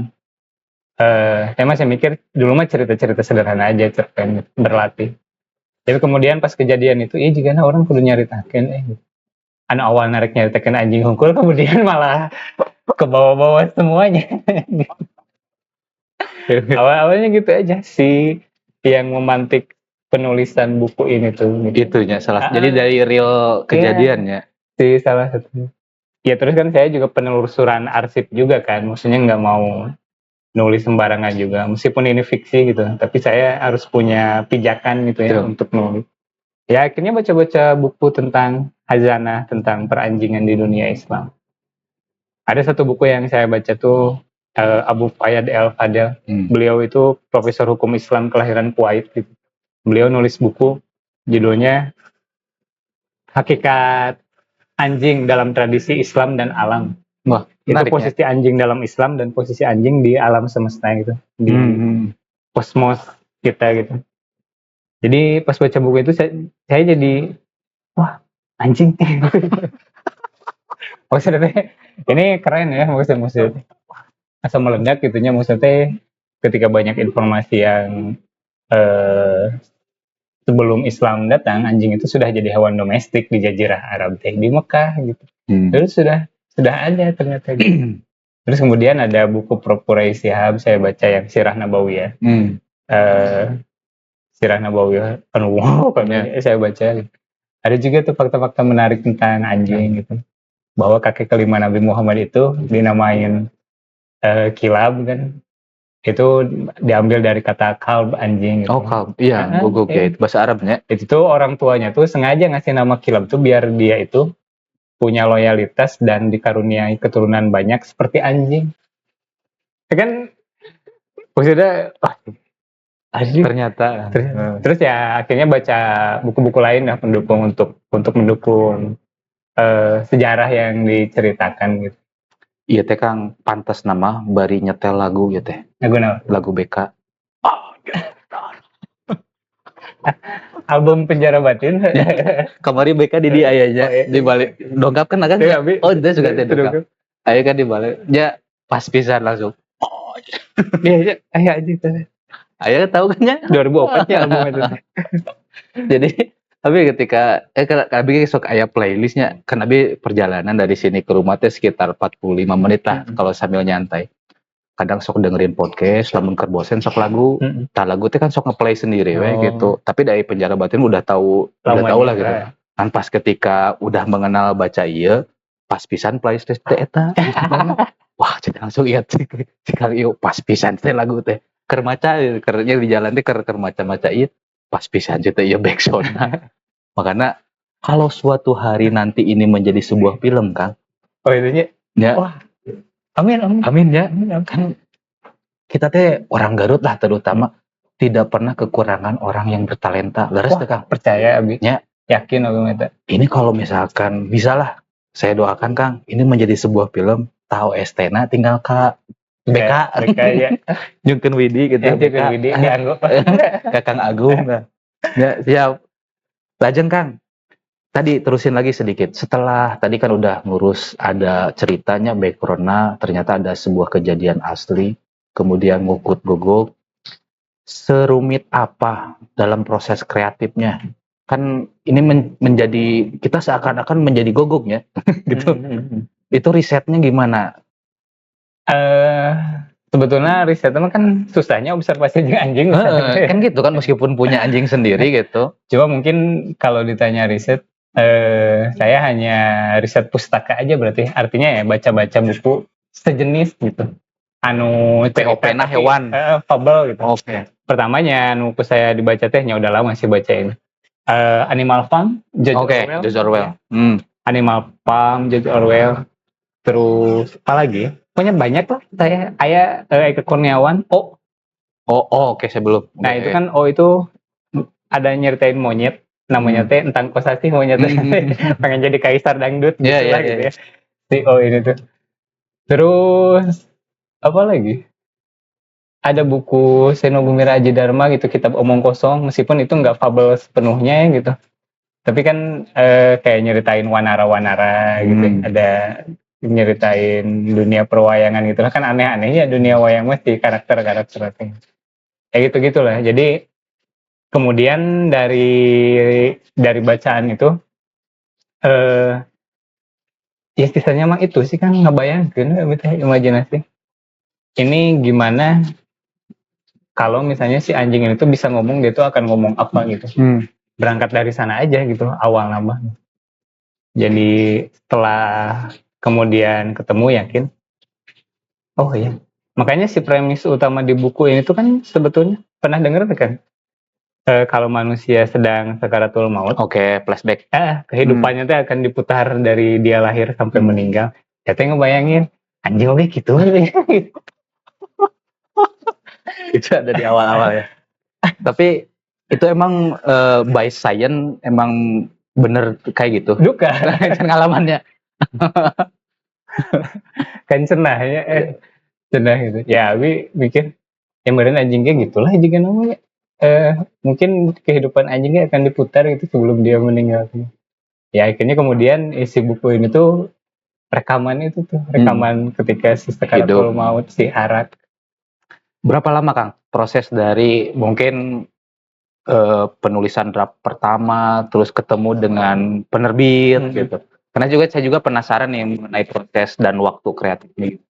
Saya masih mikir dulu mah cerita-cerita sederhana aja cerpen berlatih. Tapi kemudian pas kejadian itu jigana orang kudu nyaritakeun gitu. Anu awal narik nyaritakeun anjing hungkul kemudian malah ke bawah-bawah semuanya. Awalnya gitu aja sih yang memantik penulisan buku ini tuh. Itunya salah. Jadi dari real kejadiannya. Sih salah satunya. Ya terus kan saya juga penelusuran arsip juga kan, maksudnya nggak mau nulis sembarangan juga, meskipun ini fiksi gitu, tapi saya harus punya pijakan gitu ya untuk nulis. Ya akhirnya baca-baca buku tentang Hazanah, tentang peranjingan di dunia Islam. Ada satu buku yang saya baca tuh Abu Fayyad El-Fadel. Beliau itu profesor hukum Islam kelahiran Kuwait gitu. Beliau nulis buku judulnya Hakikat Anjing dalam Tradisi Islam dan Alam. Wah, itu posisi anjing dalam Islam dan posisi anjing di alam semesta gitu, di kosmos kita gitu. Jadi pas baca buku itu saya jadi wah anjing. Maksudnya ini keren ya maksudnya asal meledak gitunya, maksudnya ketika banyak informasi yang sebelum Islam datang anjing itu sudah jadi hewan domestik di Jazirah Arab di Mekah gitu. Terus sudah ada ternyata gitu. Terus kemudian ada buku Prof. Quraish Shihab saya baca yang Sirah Nabawiyah. Sirah Nabawiyah saya baca gitu. Ada juga tuh fakta-fakta menarik tentang anjing gitu. Bahwa kakek kelima Nabi Muhammad itu dinamain kilab kan. Itu diambil dari kata kalb, anjing gitu. Oh, kalb. Iya, guguk ya, Iya. itu bahasa Arabnya. Itu tuh orang tuanya tuh sengaja ngasih nama kilab tuh biar dia itu punya loyalitas dan dikaruniai keturunan banyak seperti anjing. Ya kan maksudnya anjing. Ternyata. Terus ya akhirnya baca buku-buku lain lah pendukung untuk mendukung sejarah yang diceritakan gitu. Iya teh Kang, pantas nama bari nyetel lagu ya teh. Lagu BK. Album Penjara Batin. Kamari BK di dia aja Oh, iya. di balik dongkap kan kan? Iya, Oh, dia juga teh dongkap. dongkap. Ayo kan di balik. Ya pas pisan langsung. Iya, aja itu. Ayo tahu kan ya? 2004 ya album itu. Jadi tapi ketika abi sok aya playlistnya kan abi perjalanan dari sini ke rumah teh sekitar 45 menit lah kalau sambil nyantai. Kadang sok dengerin podcast, lamun keur bosen sok lagu. Tah lagu teh kan sok ngeplay sendiri we gitu. Tapi dari Penjara Batin udah tahu lah gitu. Kan pas ketika udah mengenal baca ieu, pas pisan playlist teh eta. Wah, jadi langsung ingat cikal ieu pas pisan teh lagu teh. Keur maca kernya di jalan teh keur maca-maca ieu pas pisan teh ieu backsound. Makanya kalau suatu hari nanti ini menjadi sebuah film, Kang. Oh, itunya. Ya. Wah. Amin. Amin ya. Kan kita teh orang Garut lah terutama tidak pernah kekurangan orang yang bertalenta. Leres teh Kang. Percaya abi. Ya. Yakin aku eta. Ini kalau misalkan bisa lah, saya doakan Kang, ini menjadi sebuah film. Tahu estena tinggal ke BK. BK ya. Jungkeun Widi gitu. Jungkeun Widi dianggap. Kakang Agung. Ya, siap. Lajeng Kang. Tadi terusin lagi sedikit. Setelah tadi kan udah ngurus ada ceritanya, background-nya, ternyata ada sebuah kejadian asli, kemudian ngukut guguk. Serumit apa dalam proses kreatifnya? Kan ini menjadi kita seakan-akan menjadi gogoknya gitu. Itu risetnya gimana? Sebetulnya risetnya kan susahnya observasi anjing. Kan gitu kan meskipun punya anjing sendiri gitu. Cuma mungkin kalau ditanya riset, saya hanya riset pustaka aja berarti. Artinya ya baca-baca buku sejenis gitu. Anu POP-na hewan. Fable gitu. Oke. Pertamanya anu buku saya dibaca tehnya udah lama sih bacain. Animal Farm, George Orwell. Animal Farm, George Orwell. Terus apa lagi? Pokoknya banyak lah. Saya Eka Kurniawan. Oke, sebelum. Nah itu kan itu ada nyeritain monyet. Namanya teh Entang Kosasi monyet. Pengen jadi kaisar dangdut gitu lah gitu ya. Si ini tuh. Terus apa lagi? Ada buku Seno Bumi Raji Dharma gitu, kitab omong kosong, meskipun itu nggak fabel sepenuhnya gitu. Tapi kan kayak nyeritain wanara-wanara gitu. Ada nyeritain dunia perwayangan gitu lah, kan aneh-aneh ya dunia wayang mesti karakter-karakter kayak gitu-gitulah. Jadi kemudian dari bacaan itu ya sisanya emang itu sih kan ngebayangkan imajinasi ini gimana kalau misalnya si anjing itu bisa ngomong, dia tuh akan ngomong apa gitu. Berangkat dari sana aja gitu awal nama. Jadi setelah kemudian ketemu yakin, oh iya. Makanya si premis utama di buku ini tuh kan sebetulnya pernah denger kan? Kalau manusia sedang sakaratul maut. Oke, flashback. Kehidupannya tuh akan diputar dari dia lahir sampai meninggal. Saya ngebayangin, anjing oke gitu. Itu ada di awal-awal ya. Tapi itu emang by science emang bener kayak gitu. Duka pengalamannya. Kan cenah ya. Cenah gitu. Ya, abi mikir yang bener anjingnya gitulah juga namanya. Mungkin kehidupan anjingnya akan diputar gitu sebelum dia meninggal. Ya akhirnya kemudian isi buku ini tuh rekaman itu tuh, rekaman ketika si sakaratul maut si Harak. Berapa lama Kang proses dari mungkin penulisan draft pertama terus ketemu dengan penerbit gitu? Karena saya juga penasaran nih mengenai proses dan waktu kreatifnya.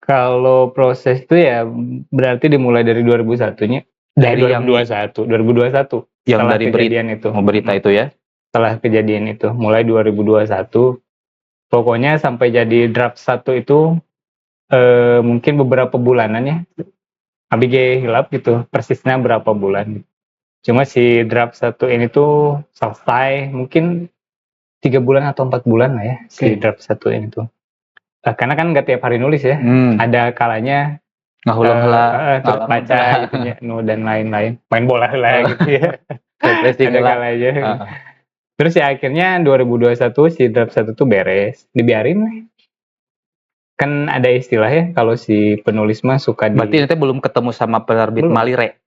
Kalau proses itu ya berarti dimulai dari 2001-nya. Dari 2021. Yang dari berita itu ya? Setelah kejadian itu, mulai 2021. Pokoknya sampai jadi draft 1 itu mungkin beberapa bulanan ya. ABG hilap gitu persisnya berapa bulan. Cuma si draft 1 ini tuh selesai mungkin 3 bulan atau 4 bulan lah ya si draft 1 ini tuh. Karena kan nggak tiap hari nulis ya. Ada kalanya Ngahulang heula, terus baca gitu ya, dan lain-lain. Main bola lah gitu ya. Ada kalanya. Terus ya akhirnya 2021 si draft 1 tuh beres, dibiarin lah. Kan ada istilah ya kalau si penulis mah suka Berarti nanti belum ketemu sama penerbit Malire?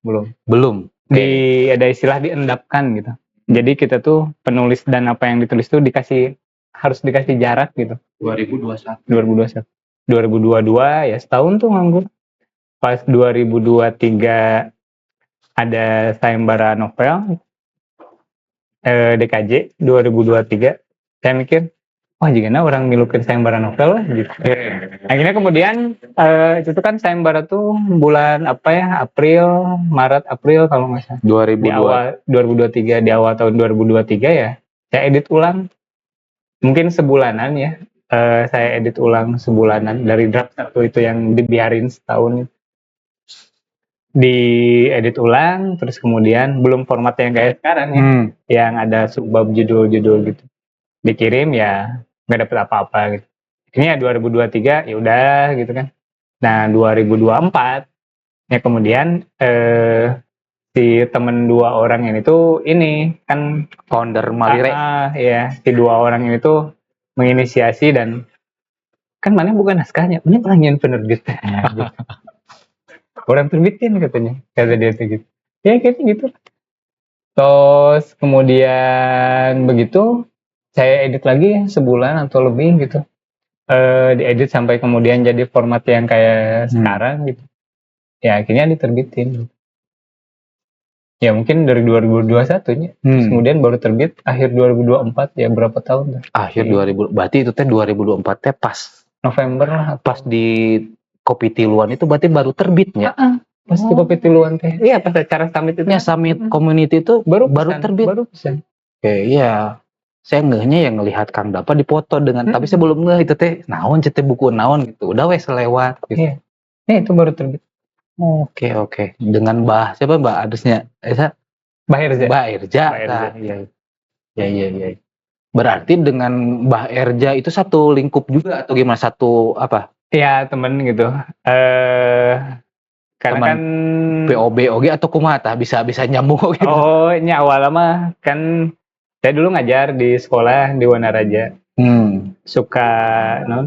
Belum. Ada istilah diendapkan gitu. Jadi kita tuh penulis dan apa yang ditulis tuh harus dikasih jarak gitu. 2021. 2022 ya setahun tuh nganggur. Pas 2023 ada sayembara novel DKJ 2023. Saya mikir, wah jika orang milukin sayembara novel lah gitu. Akhirnya kemudian itu tuh kan sayembara tuh bulan apa ya, Maret April kalau nggak salah. 2002. Di awal 2023, di awal tahun 2023 ya, saya edit ulang. Mungkin sebulanan ya. Saya edit ulang sebulanan dari draft 1 itu yang dibiarin setahun. Diedit ulang, terus kemudian belum format yang kayak sekarang ya, yang ada subbab judul-judul gitu. Dikirim ya nggak dapet apa-apa gitu. Ini ya 2023 ya udah gitu kan. Nah 2024 ya kemudian si temen 2 orang ini tuh ini kan founder Malire. Ya si 2 orang ini tuh menginisiasi dan kan mana bukan naskahnya, ini pengen penerbit. Gitu. Orang terbitin katanya, kata dia tuh gitu. Ya kayaknya gitu. Terus kemudian begitu saya edit lagi sebulan atau lebih gitu. Diedit sampai kemudian jadi format yang kayak sekarang gitu. Ya akhirnya diterbitin. Ya mungkin dari 2021-nya. Kemudian baru terbit akhir 2024 ya berapa tahun? Akhir 2000. Berarti itu teh 2024 teh pas November lah. Pas di Kopi Tiluan itu berarti baru terbitnya. Pas di Kopi Tiluan teh. Iya pas acara summit itu. Ya summit community itu baru terbit. Baru pesan. Oke, iya. Saya ngehnya yang ngelihat Kang Dapa dipoto dengan tapi saya belum ngeh itu teh naon teh buku naon gitu. Udah wes lewat gitu. Iya. Itu baru terbit. Oke. Dengan siapa Mbak Adusnya? Mbak Irja. Iya. Berarti dengan Mbah Erja itu satu lingkup juga atau gimana? Satu apa? Iya temen gitu. Karena kan POB OG atau kumaha bisa nyambung gitu. Oh, ini awalnya mah kan saya dulu ngajar di sekolah di Wanaraja. Suka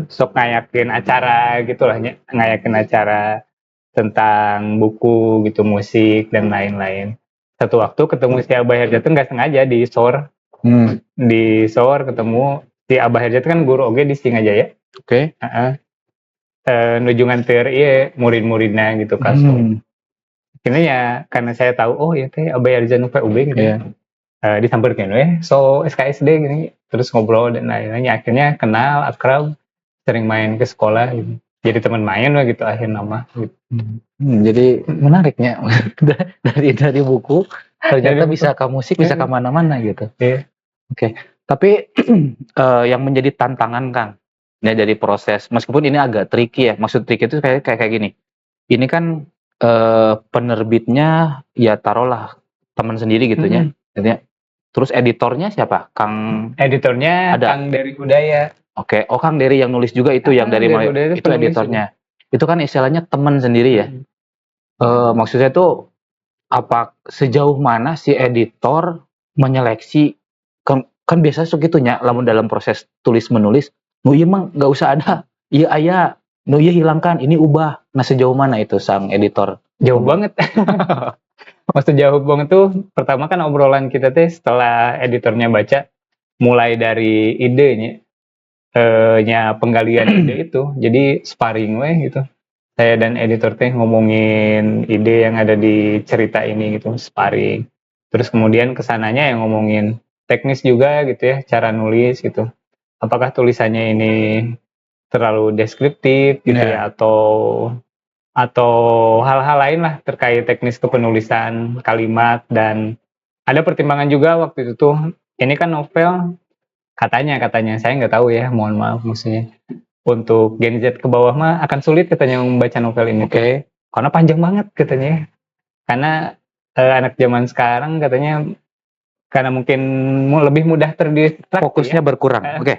sok ngayakin acara gitulah, ngayakin acara tentang buku gitu, musik dan lain-lain. Satu waktu ketemu si Abah Herja tuh nggak sengaja di SOR. Di SOR ketemu si Abah Herja itu kan guru oge di Singajaya. Oke. Nuju nganter murid-muridnya gitu kasus. Ini ya karena saya tahu oh ya teh Abah Herja nu PUB gitu. Disamperkeun so SKSD gini, terus ngobrol dan lain-lain. Akhirnya kenal, akrab, sering main ke sekolah gitu. Jadi teman main lah gitu akhir nama gitu. Jadi menariknya dari buku ternyata bisa ke musik, bisa ke mana-mana gitu. Oke. Tapi yang menjadi tantangan Kang ya dari proses, meskipun ini agak tricky ya. Maksud tricky itu kayak gini. Ini kan penerbitnya ya taruhlah teman sendiri gitu ya. Terus editornya siapa? Editornya ada Kang Dery Hudaya. Oke, Kang Dery yang nulis juga itu yang dari itu editornya. Itu kan istilahnya teman sendiri ya. Maksudnya tuh apa sejauh mana si editor menyeleksi kan biasa segitunya lamun dalam proses tulis menulis, ieu mah enggak usah ada. Ieu aya, ieu hilangkan, ini ubah. Nah, sejauh mana itu sang editor? Jauh banget. Maksud jauh banget tuh pertama kan obrolan kita teh setelah editornya baca mulai dari idenya penggalian ide itu jadi sparring gitu saya dan editor teh ngomongin ide yang ada di cerita ini gitu sparring terus kemudian kesananya yang ngomongin teknis juga gitu ya cara nulis gitu apakah tulisannya ini terlalu deskriptif gitu ya atau hal-hal lain lah terkait teknis kepenulisan kalimat dan ada pertimbangan juga waktu itu tuh ini kan novel katanya saya nggak tahu ya mohon maaf maksudnya untuk Gen Z ke bawah mah akan sulit katanya membaca novel ini karena panjang banget katanya. Karena anak zaman sekarang katanya karena mungkin lebih mudah terdistraksi Fokusnya ya. berkurang. Oke.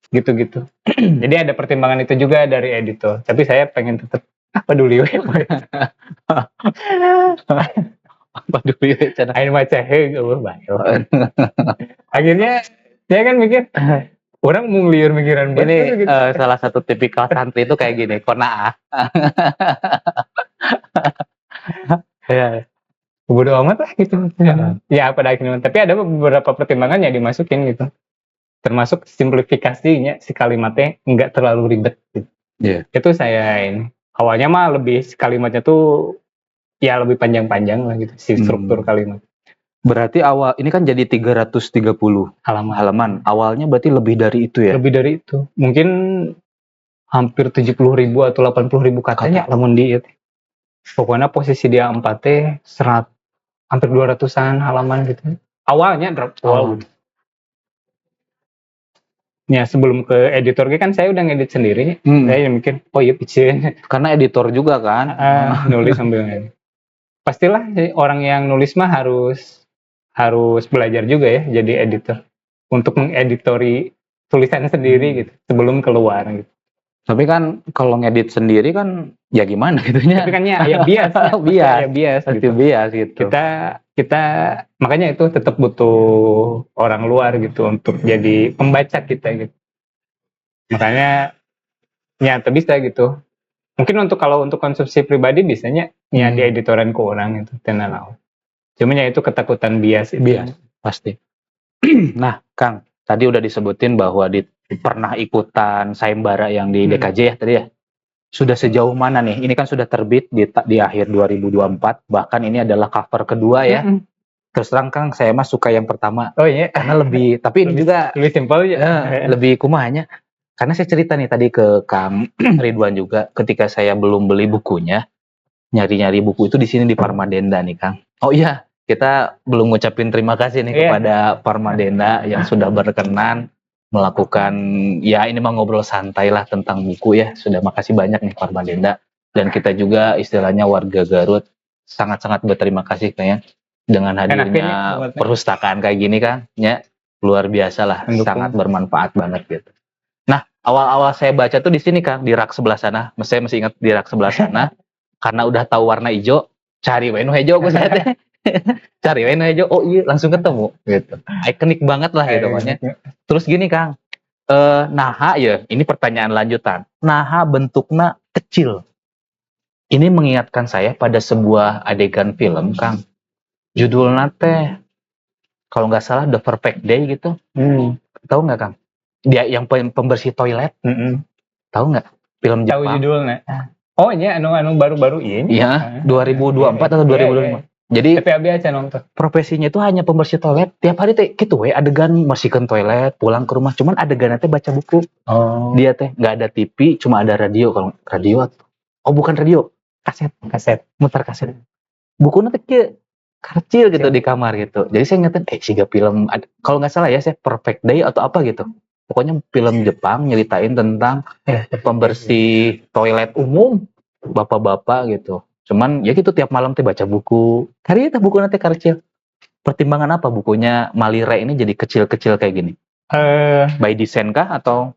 Gitu-gitu. Jadi ada pertimbangan itu juga dari editor. Tapi saya pengen tetap peduli we. Apa dulu ya cara? Ain maca heuh bae. Akhirnya saya kan mikir orang mau liur mikiran Ini banget gitu. salah satu tipikal santri itu kayak gini, kona'ah. Ya, bodo amat lah gitu. Ya pada akhirnya. Tapi ada beberapa pertimbangan yang dimasukin gitu. Termasuk simplifikasinya si kalimatnya nggak terlalu ribet gitu. Iya. Itu saya ini. Awalnya mah lebih si kalimatnya tuh ya lebih panjang-panjang lah gitu si struktur kalimat. Berarti awal ini kan jadi 330 halaman. Awalnya berarti lebih dari itu ya? Lebih dari itu. Mungkin hampir 70.000 atau 80.000 katanya lamun di itu. Pokoknya posisi dia 4 teh hampir 200-an halaman gitu. Awalnya drop. Wow. Ya sebelum ke editor kan saya udah ngedit sendiri. Saya mikir, oh iya piceun. Karena editor juga kan. Nulis sambil ngedit. Pastilah orang yang nulis mah harus belajar juga ya jadi editor. Untuk mengeditori tulisan sendiri gitu sebelum keluar gitu. Tapi kan kalau ngedit sendiri kan ya gimana gitunya. Tapi kan ya bias. bias gitu. Bias gitu. Kita makanya itu tetap butuh orang luar gitu untuk jadi pembaca kita gitu. Makanya ya bisa gitu. Mungkin kalau untuk konsumsi pribadi bisanya ya di editoran ke orang itu tenang. Cuma ya itu ketakutan bias. Bias pasti. Nah, Kang, tadi udah disebutin bahwa pernah ikutan sayembara yang di DKJ ya tadi ya. Sudah sejauh mana nih? Ini kan sudah terbit di akhir 2024, bahkan ini adalah cover kedua ya. Terus terang Kang, saya mah suka yang pertama. Oh iya, karena tapi ini juga lebih simpel ya. Lebih kumahnya. Karena saya cerita nih tadi ke Kang Ridwan juga, ketika saya belum beli bukunya, nyari-nyari buku itu di sini di Parmadenda nih Kang. Oh iya, kita belum ngucapin terima kasih nih kepada Parmadenda yang sudah berkenan melakukan, ya ini mah ngobrol santai lah tentang buku ya. Sudah makasih banyak nih Parmadenda. Dan kita juga istilahnya warga Garut sangat-sangat berterima kasih kayaknya dengan hadirnya perpustakaan kayak gini Kang. Ya, luar biasa lah, sangat bermanfaat banget gitu. Nah, awal-awal saya baca tuh di sini Kang, di rak sebelah sana. Saya masih ingat di rak sebelah sana. Karena udah tahu warna hijau, cari wae nu hijau aku saya teh. Cari wae nu hijau, oh iya langsung ketemu gitu. Ikonik banget lah gitu makanya. Terus gini Kang, naha ya, ini pertanyaan lanjutan. Naha bentuknya kecil. Ini mengingatkan saya pada sebuah adegan film Kang. Judulnya teh kalau nggak salah The Perfect Day gitu. Tahu nggak Kang? Dia yang pembersih toilet. Tahu nggak? Film Jepang. Tahu judulnya. Oh iya, anu baru-baru ini. Iya, 2024 atau 2025. Jadi tapi aja nonton. Profesinya itu hanya pembersih toilet. Tiap hari teh gitu we adegan bersihkan toilet, pulang ke rumah. Cuman adegan teh baca buku. Oh. Dia teh nggak ada TV, cuma ada radio. Kalau radio, oh bukan radio, kaset, muter kaset. Bukunya teh kecil gitu di kamar gitu. Jadi saya ingetin, siga film. Kalau nggak salah ya, saya Perfect Day atau apa gitu. Pokoknya film Jepang nyeritain tentang pembersih toilet umum, bapak-bapak gitu. Cuman ya gitu tiap malam teh baca buku. Karya teh buku nanti kecil. Pertimbangan apa bukunya Malire ini jadi kecil-kecil kayak gini? By design kah atau?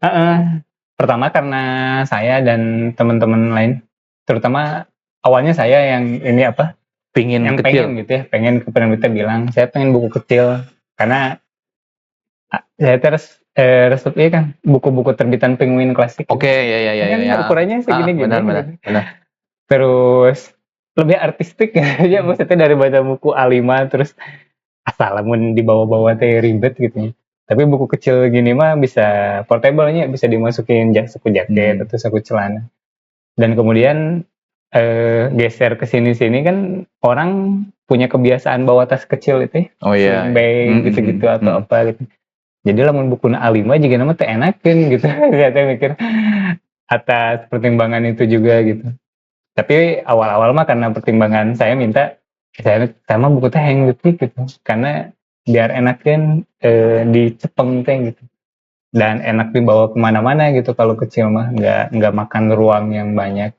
Pertama karena saya dan teman-teman lain, terutama awalnya saya yang ini apa? Pengen kecil. Pengen gitu ya, pengen ke penerbitnya bilang saya pengen buku kecil karena saya resep ya kan buku-buku terbitan Penguin klasik. Oke, ya. Ukurannya segini-gini. Benar. Terus lebih artistik ya, maksudnya dari baca buku A5 terus asal lamun dibawa-bawa teh ribet gitu. Tapi buku kecil gini mah bisa portable-nya, bisa dimasukin saku jaket atau saku celana. Dan kemudian geser ke sini-sini kan orang punya kebiasaan bawa tas kecil itu, bag gitu-gitu atau apa gitu. Jadi lamun buku A5 juga nama teh enakeun gitu. Saya mikir atas pertimbangan itu juga gitu. Tapi awal-awal mah karena pertimbangan saya minta saya mah buku teh yang detik gitu. Karena biar enakeun dicepeng teh gitu. Dan enak dibawa kemana-mana gitu kalau kecil mah nggak makan ruang yang banyak.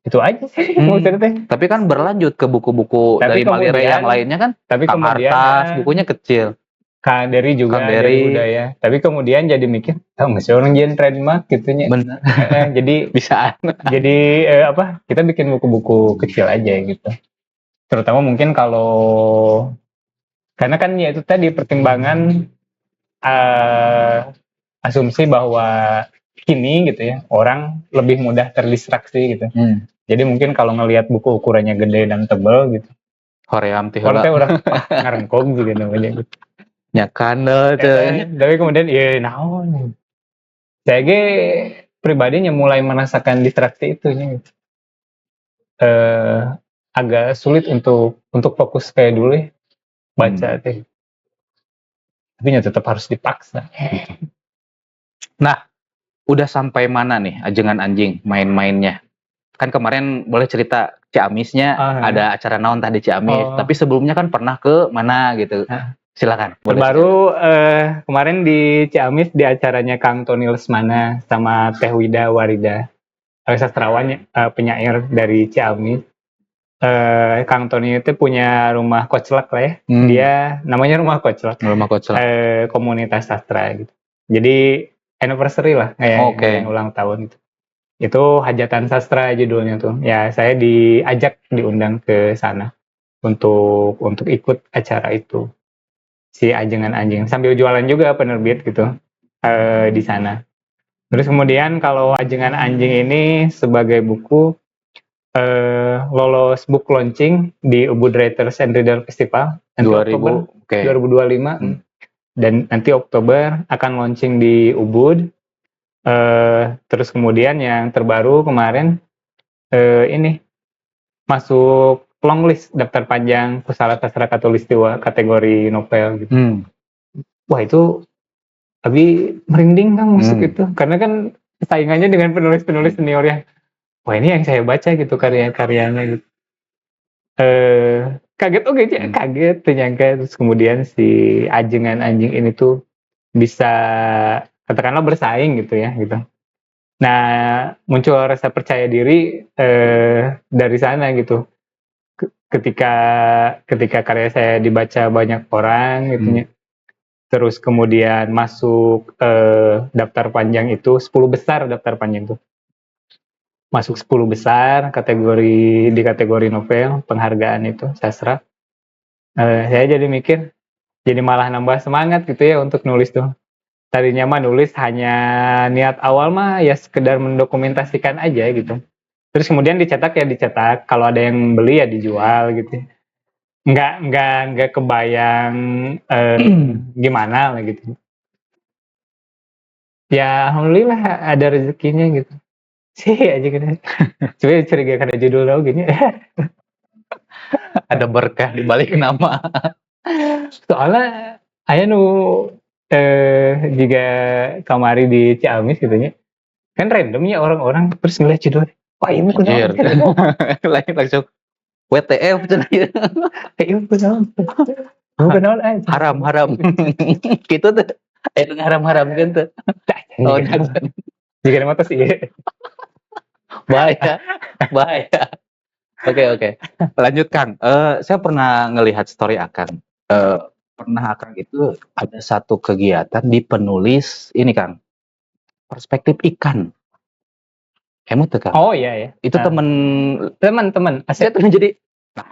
Itu aja sih Hmm. maksudnya teh. Tapi kan berlanjut ke buku-buku Tapi dari Malire kemudian- yang lainnya kan. Tapi Kang kemudian Hartas, bukunya kecil. Kang Dery juga Kang Dery. dari budaya. Tapi kemudian jadi mikir, masih orang jadi trademark gitunya. Bener. Jadi Bisa. jadi kita bikin buku-buku kecil aja gitu. Terutama mungkin kalau karena kan ya itu tadi pertimbangan asumsi bahwa kini gitu ya orang lebih mudah terdistraksi gitu. Jadi mungkin kalau ngelihat buku ukurannya gede dan tebal gitu, Hoream teh kalau heula. teh orang ngarengkog juga namanya gitu. Nyakan Tapi kemudian ya naon. Saya ge pribadinya mulai merasakan distraksi itu gitu. Agak sulit untuk fokus kayak dulu ya baca teh. Tapi ya tetap harus dipaksa. Udah sampai mana nih Ajengan Anjing main-mainnya? Kan kemarin boleh cerita Ciamisnya ada acara naon tadi Ciamis, tapi sebelumnya kan pernah ke mana gitu. Silakan. Boleh. Baru kemarin di Ciamis di acaranya Kang Tony Lesmana sama Teh Wida Warida, sastrawan penyair dari Ciamis. Kang Tony itu punya rumah koclek lah ya. Dia namanya rumah koclek. Rumah koclek. Komunitas sastra gitu. Jadi anniversary lah kayak ulang tahun gitu. Itu hajatan sastra judulnya tuh. Ya saya diundang ke sana untuk ikut acara itu. Si Ajengan Anjing sambil jualan juga penerbit gitu di sana. Terus kemudian kalau Ajengan Anjing ini sebagai buku lolos book launching di Ubud Writers and Reader Festival nanti Oktober 2025 dan nanti Oktober akan launching di Ubud. Terus kemudian yang terbaru kemarin ini masuk longlist daftar panjang Pusara Sastra Katulistiwa kategori novel gitu. Wah itu tapi merinding kan masuk itu karena kan saingannya dengan penulis-penulis senior yang wah ini yang saya baca gitu karya-karyanya gitu. Kaget kaget ternyangka. Terus kemudian si Ajengan Anjing ini tuh bisa katakanlah bersaing gitu ya gitu. Nah muncul rasa percaya diri dari sana gitu. Ketika karya saya dibaca banyak orang gitu ya. Terus kemudian masuk daftar panjang itu 10 besar daftar panjang itu. Masuk 10 besar di kategori novel penghargaan itu sastra. Saya jadi mikir jadi malah nambah semangat gitu ya untuk nulis tuh. Tadinya mah nulis hanya niat awal mah ya sekedar mendokumentasikan aja gitu. Terus kemudian dicetak, kalau ada yang beli ya dijual gitu. Nggak kebayang gimana lah gitu. Ya alhamdulillah ada rezekinya gitu. Sih aja gitu. Coba curiga karena judul tau gini. Ada berkah di balik nama. Soalnya aya nu jika kamari di Ciamis gitu nya. Kan randomnya orang-orang terus ngeliat judul. Wah ini kunaon. Langsung WTF cenah ieu. Ini kunaon aja. Haram. Gitu tuh. Haram kan tuh. Oh, jika mata sih. Bahaya. Oke. Lanjut Kang. Saya pernah ngelihat story Akang. Pernah Akang itu ada satu kegiatan di penulis ini Kang. Perspektif ikan. Emang tuh Kang? Oh iya. Itu teman-teman. Saya tuh jadi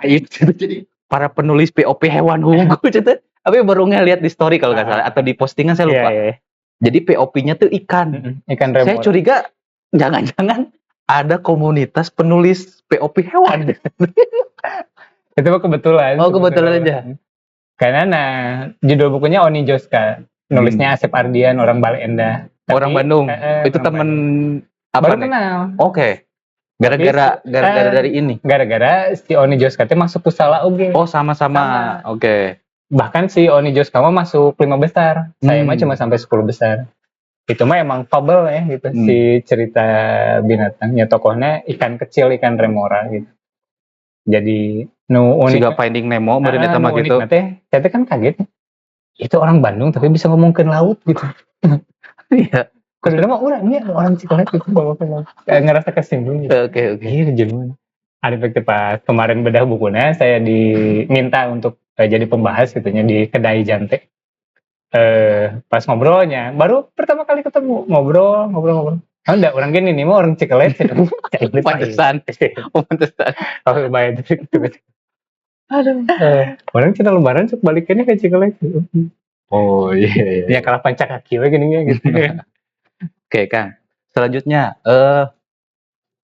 itu jadi para penulis POP hewan ungu gitu. Tapi baru ngeliat di story kalau nggak salah atau di postingan saya lupa. Iya. Jadi POP-nya tuh ikan. Ikan remor. Saya curiga jangan-jangan ada komunitas penulis POP hewan. Itu mah kebetulan. Oh, kebetulan aja. Karena judul bukunya Oni Joska. Nulisnya Asep Ardian, orang Bale Endah. Orang Bandung. Itu teman apa baru nih? kenal. Oke. Gara-gara dari ini. Gara-gara si Oni Joska itu masuk Pusala UG. Oh, sama-sama. Oke. Bahkan si Oni Joska mah masuk 5 besar. Saya mah cuma sampai 10 besar. Itu mah emang fabel ya gitu si cerita binatangnya, tokohnya ikan kecil, ikan remora gitu. Jadi unik. Siga Finding Nemo meureun eta mah gitu. Saya kan kaget. Itu orang Bandung tapi bisa ngomongkeun laut gitu. Iya. Kalau nama orangnya orang Cikolet itu bawa film. Ngerasa kesinggung gitu. Oke. Iya jenuh. Ada waktu pas kemarin bedah bukunya saya diminta untuk jadi pembahas gitunya di kedai Jante. Pas ngobrolnya baru pertama kali ketemu ngobrol. Oh enggak orang gini nih mau orang Cikelet. Pantesan. Pantesan. Oh bayar gitu. Aduh. Orang kita lebaran sok balikannya ke Cikelet. Oh iya. Ya kalah pancak kaki we gini gitu. Oke Kang. Selanjutnya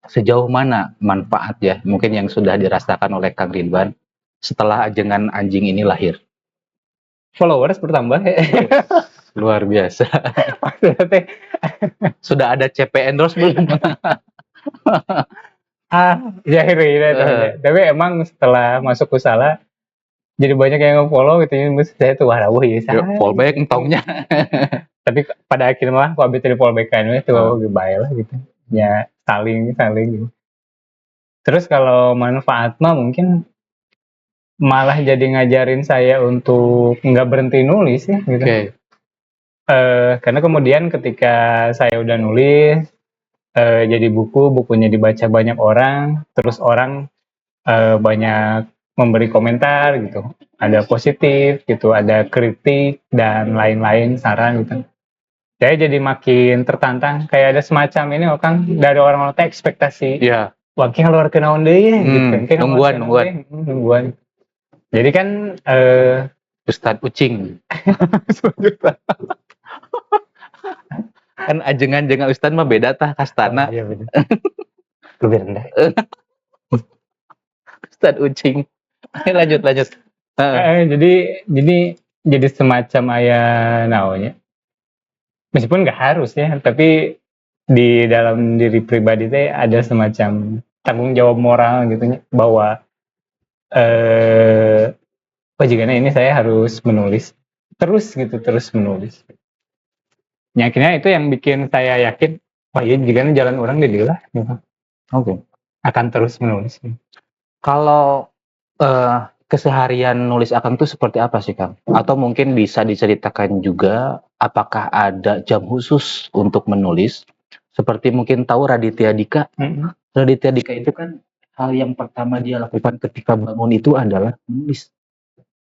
sejauh mana manfaat ya mungkin yang sudah dirasakan oleh Kang Ridwan setelah ajengan anjing ini lahir? Followers bertambah ya. Luar biasa. Maksudnya teh, Sudah ada CP endorse belum? ya itu. Tapi emang setelah masuk Kusala jadi banyak yang nge-follow gitu ya. Terus saya tuh wah rawuh ya. Fallback entongnya. Tapi pada akhirnya mah kalau bisa di fallbackan itu baik lah gitu. Ya saling gitu. Terus kalau manfaat mah mungkin malah jadi ngajarin saya untuk nggak berhenti nulis ya gitu. Oke. Karena kemudian ketika saya udah nulis jadi bukunya dibaca banyak orang, terus orang banyak memberi komentar gitu, ada positif gitu, ada kritik dan lain-lain saran gitu. Saya jadi makin tertantang, kayak ada semacam ini Kang dari orang-orang teh ekspektasi. Iya. Wah, ki ngaluar kenaon deui gitu. Nungguan. Jadi kan Ustadz Ucing. Kan ajengan jeung Ustadz mah beda tah kastana. Iya bener. Lebih rendah. Ustadz Ucing. Lanjut. Jadi semacam aya naonnya. Meskipun nggak harus ya, tapi di dalam diri pribadi teh ada semacam tanggung jawab moral gitu bahwa jika ini saya harus menulis terus menulis. Ya, akhirnya itu yang bikin saya yakin, wah iya jika jalan orang di dia lah. Gitu. Oke. Akan terus menulis. Kalau keseharian nulis Akang tuh seperti apa sih Kang? Atau mungkin bisa diceritakan juga apakah ada jam khusus untuk menulis? Seperti mungkin tahu Raditya Dika. Raditya Dika itu kan hal yang pertama dia lakukan ketika bangun itu adalah menulis.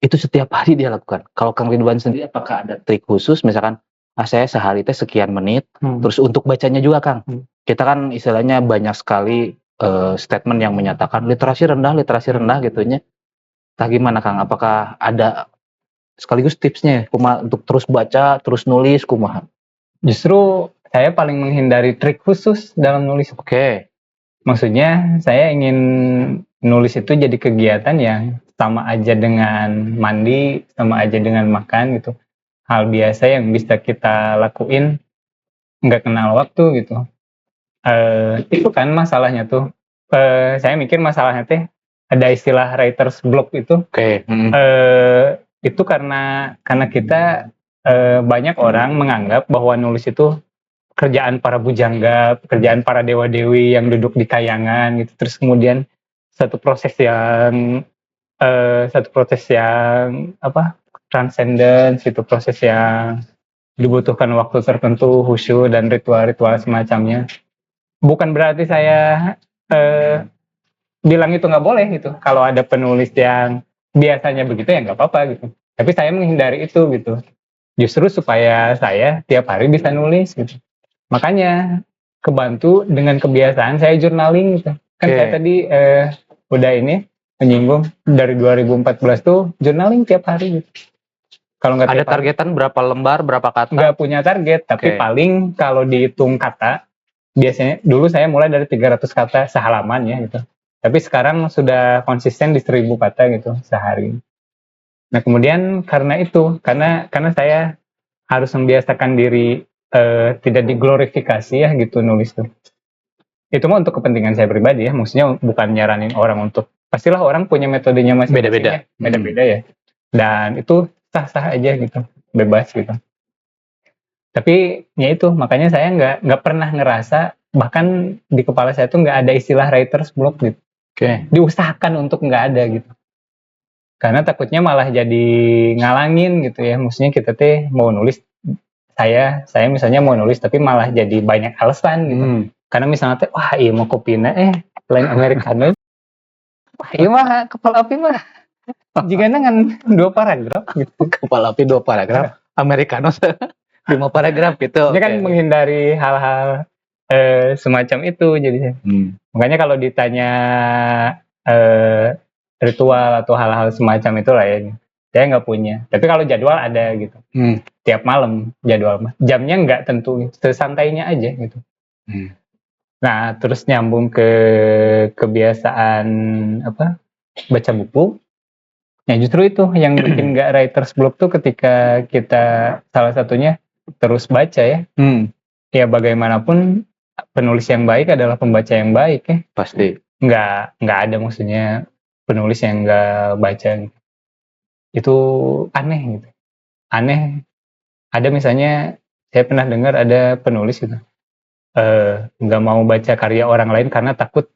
Itu setiap hari dia lakukan. Kalau Kang Ridwan sendiri apakah ada trik khusus misalkan saya sehari teh sekian menit terus untuk bacanya juga Kang. Kita kan istilahnya banyak sekali statement yang menyatakan literasi rendah gitunya. Tah gimana Kang? Apakah ada sekaligus tipsnya untuk terus baca, terus nulis kumaha? Justru saya paling menghindari trik khusus dalam nulis. Oke. Maksudnya saya ingin nulis itu jadi kegiatan yang sama aja dengan mandi, sama aja dengan makan gitu. Hal biasa yang bisa kita lakuin nggak kenal waktu gitu. Itu kan masalahnya tuh. Saya mikir masalahnya teh ada istilah writer's block itu. Oke. Itu karena kita banyak orang menganggap bahwa nulis itu kerjaan para bujangga, pekerjaan para dewa-dewi yang duduk di kayangan gitu. Terus kemudian satu proses yang transcendent, itu proses yang dibutuhkan waktu tertentu, khusyuk dan ritual-ritual semacamnya. Bukan berarti saya bilang itu nggak boleh gitu. Kalau ada penulis yang biasanya begitu ya nggak apa-apa gitu. Tapi saya menghindari itu gitu. Justru supaya saya tiap hari bisa nulis gitu. Makanya kebantu dengan kebiasaan saya journaling gitu. Kan saya tadi udah ini menyinggung dari 2014 tuh journaling tiap hari gitu. Kalau nggak ada targetan berapa lembar, berapa kata? Nggak punya target, tapi paling kalau dihitung kata, biasanya dulu saya mulai dari 300 kata sehalaman ya gitu. Tapi sekarang sudah konsisten di 1000 kata gitu sehari. Nah kemudian karena saya harus membiasakan diri tidak diglorifikasi ya gitu nulis tuh. Itu mah untuk kepentingan saya pribadi ya, maksudnya bukan nyaranin orang untuk, pastilah orang punya metodenya masing-masing beda-beda ya. Dan itu sah-sah aja gitu, bebas gitu. Tapi ya itu, makanya saya nggak pernah ngerasa, bahkan di kepala saya tuh nggak ada istilah writer's block gitu. Diusahakan untuk nggak ada gitu. Karena takutnya malah jadi ngalangin gitu ya, maksudnya kita teh mau nulis saya misalnya mau nulis tapi malah jadi banyak alasan gitu. Karena misalnya teh, wah iya mau kopina lain americano. Wah iya mah kepala api mah jika dengan 2 paragraf gitu. Kepala api 2 paragraf, americano 5 paragraf gitu. Ini kan menghindari hal-hal semacam itu jadinya. Makanya kalau ditanya ritual atau hal-hal semacam itulah ya, saya nggak punya. Tapi kalau jadwal ada gitu. Tiap malam jadwal mah. Jamnya nggak tentu, sesantainya aja gitu. Nah, terus nyambung ke kebiasaan baca buku. Ya justru itu yang bikin nggak writer's block tuh ketika kita salah satunya terus baca ya. Ya bagaimanapun penulis yang baik adalah pembaca yang baik ya. Pasti. Nggak ada maksudnya penulis yang nggak baca gitu. Itu aneh gitu. Aneh. Ada misalnya saya pernah dengar ada penulis gitu. Nggak mau baca karya orang lain karena takut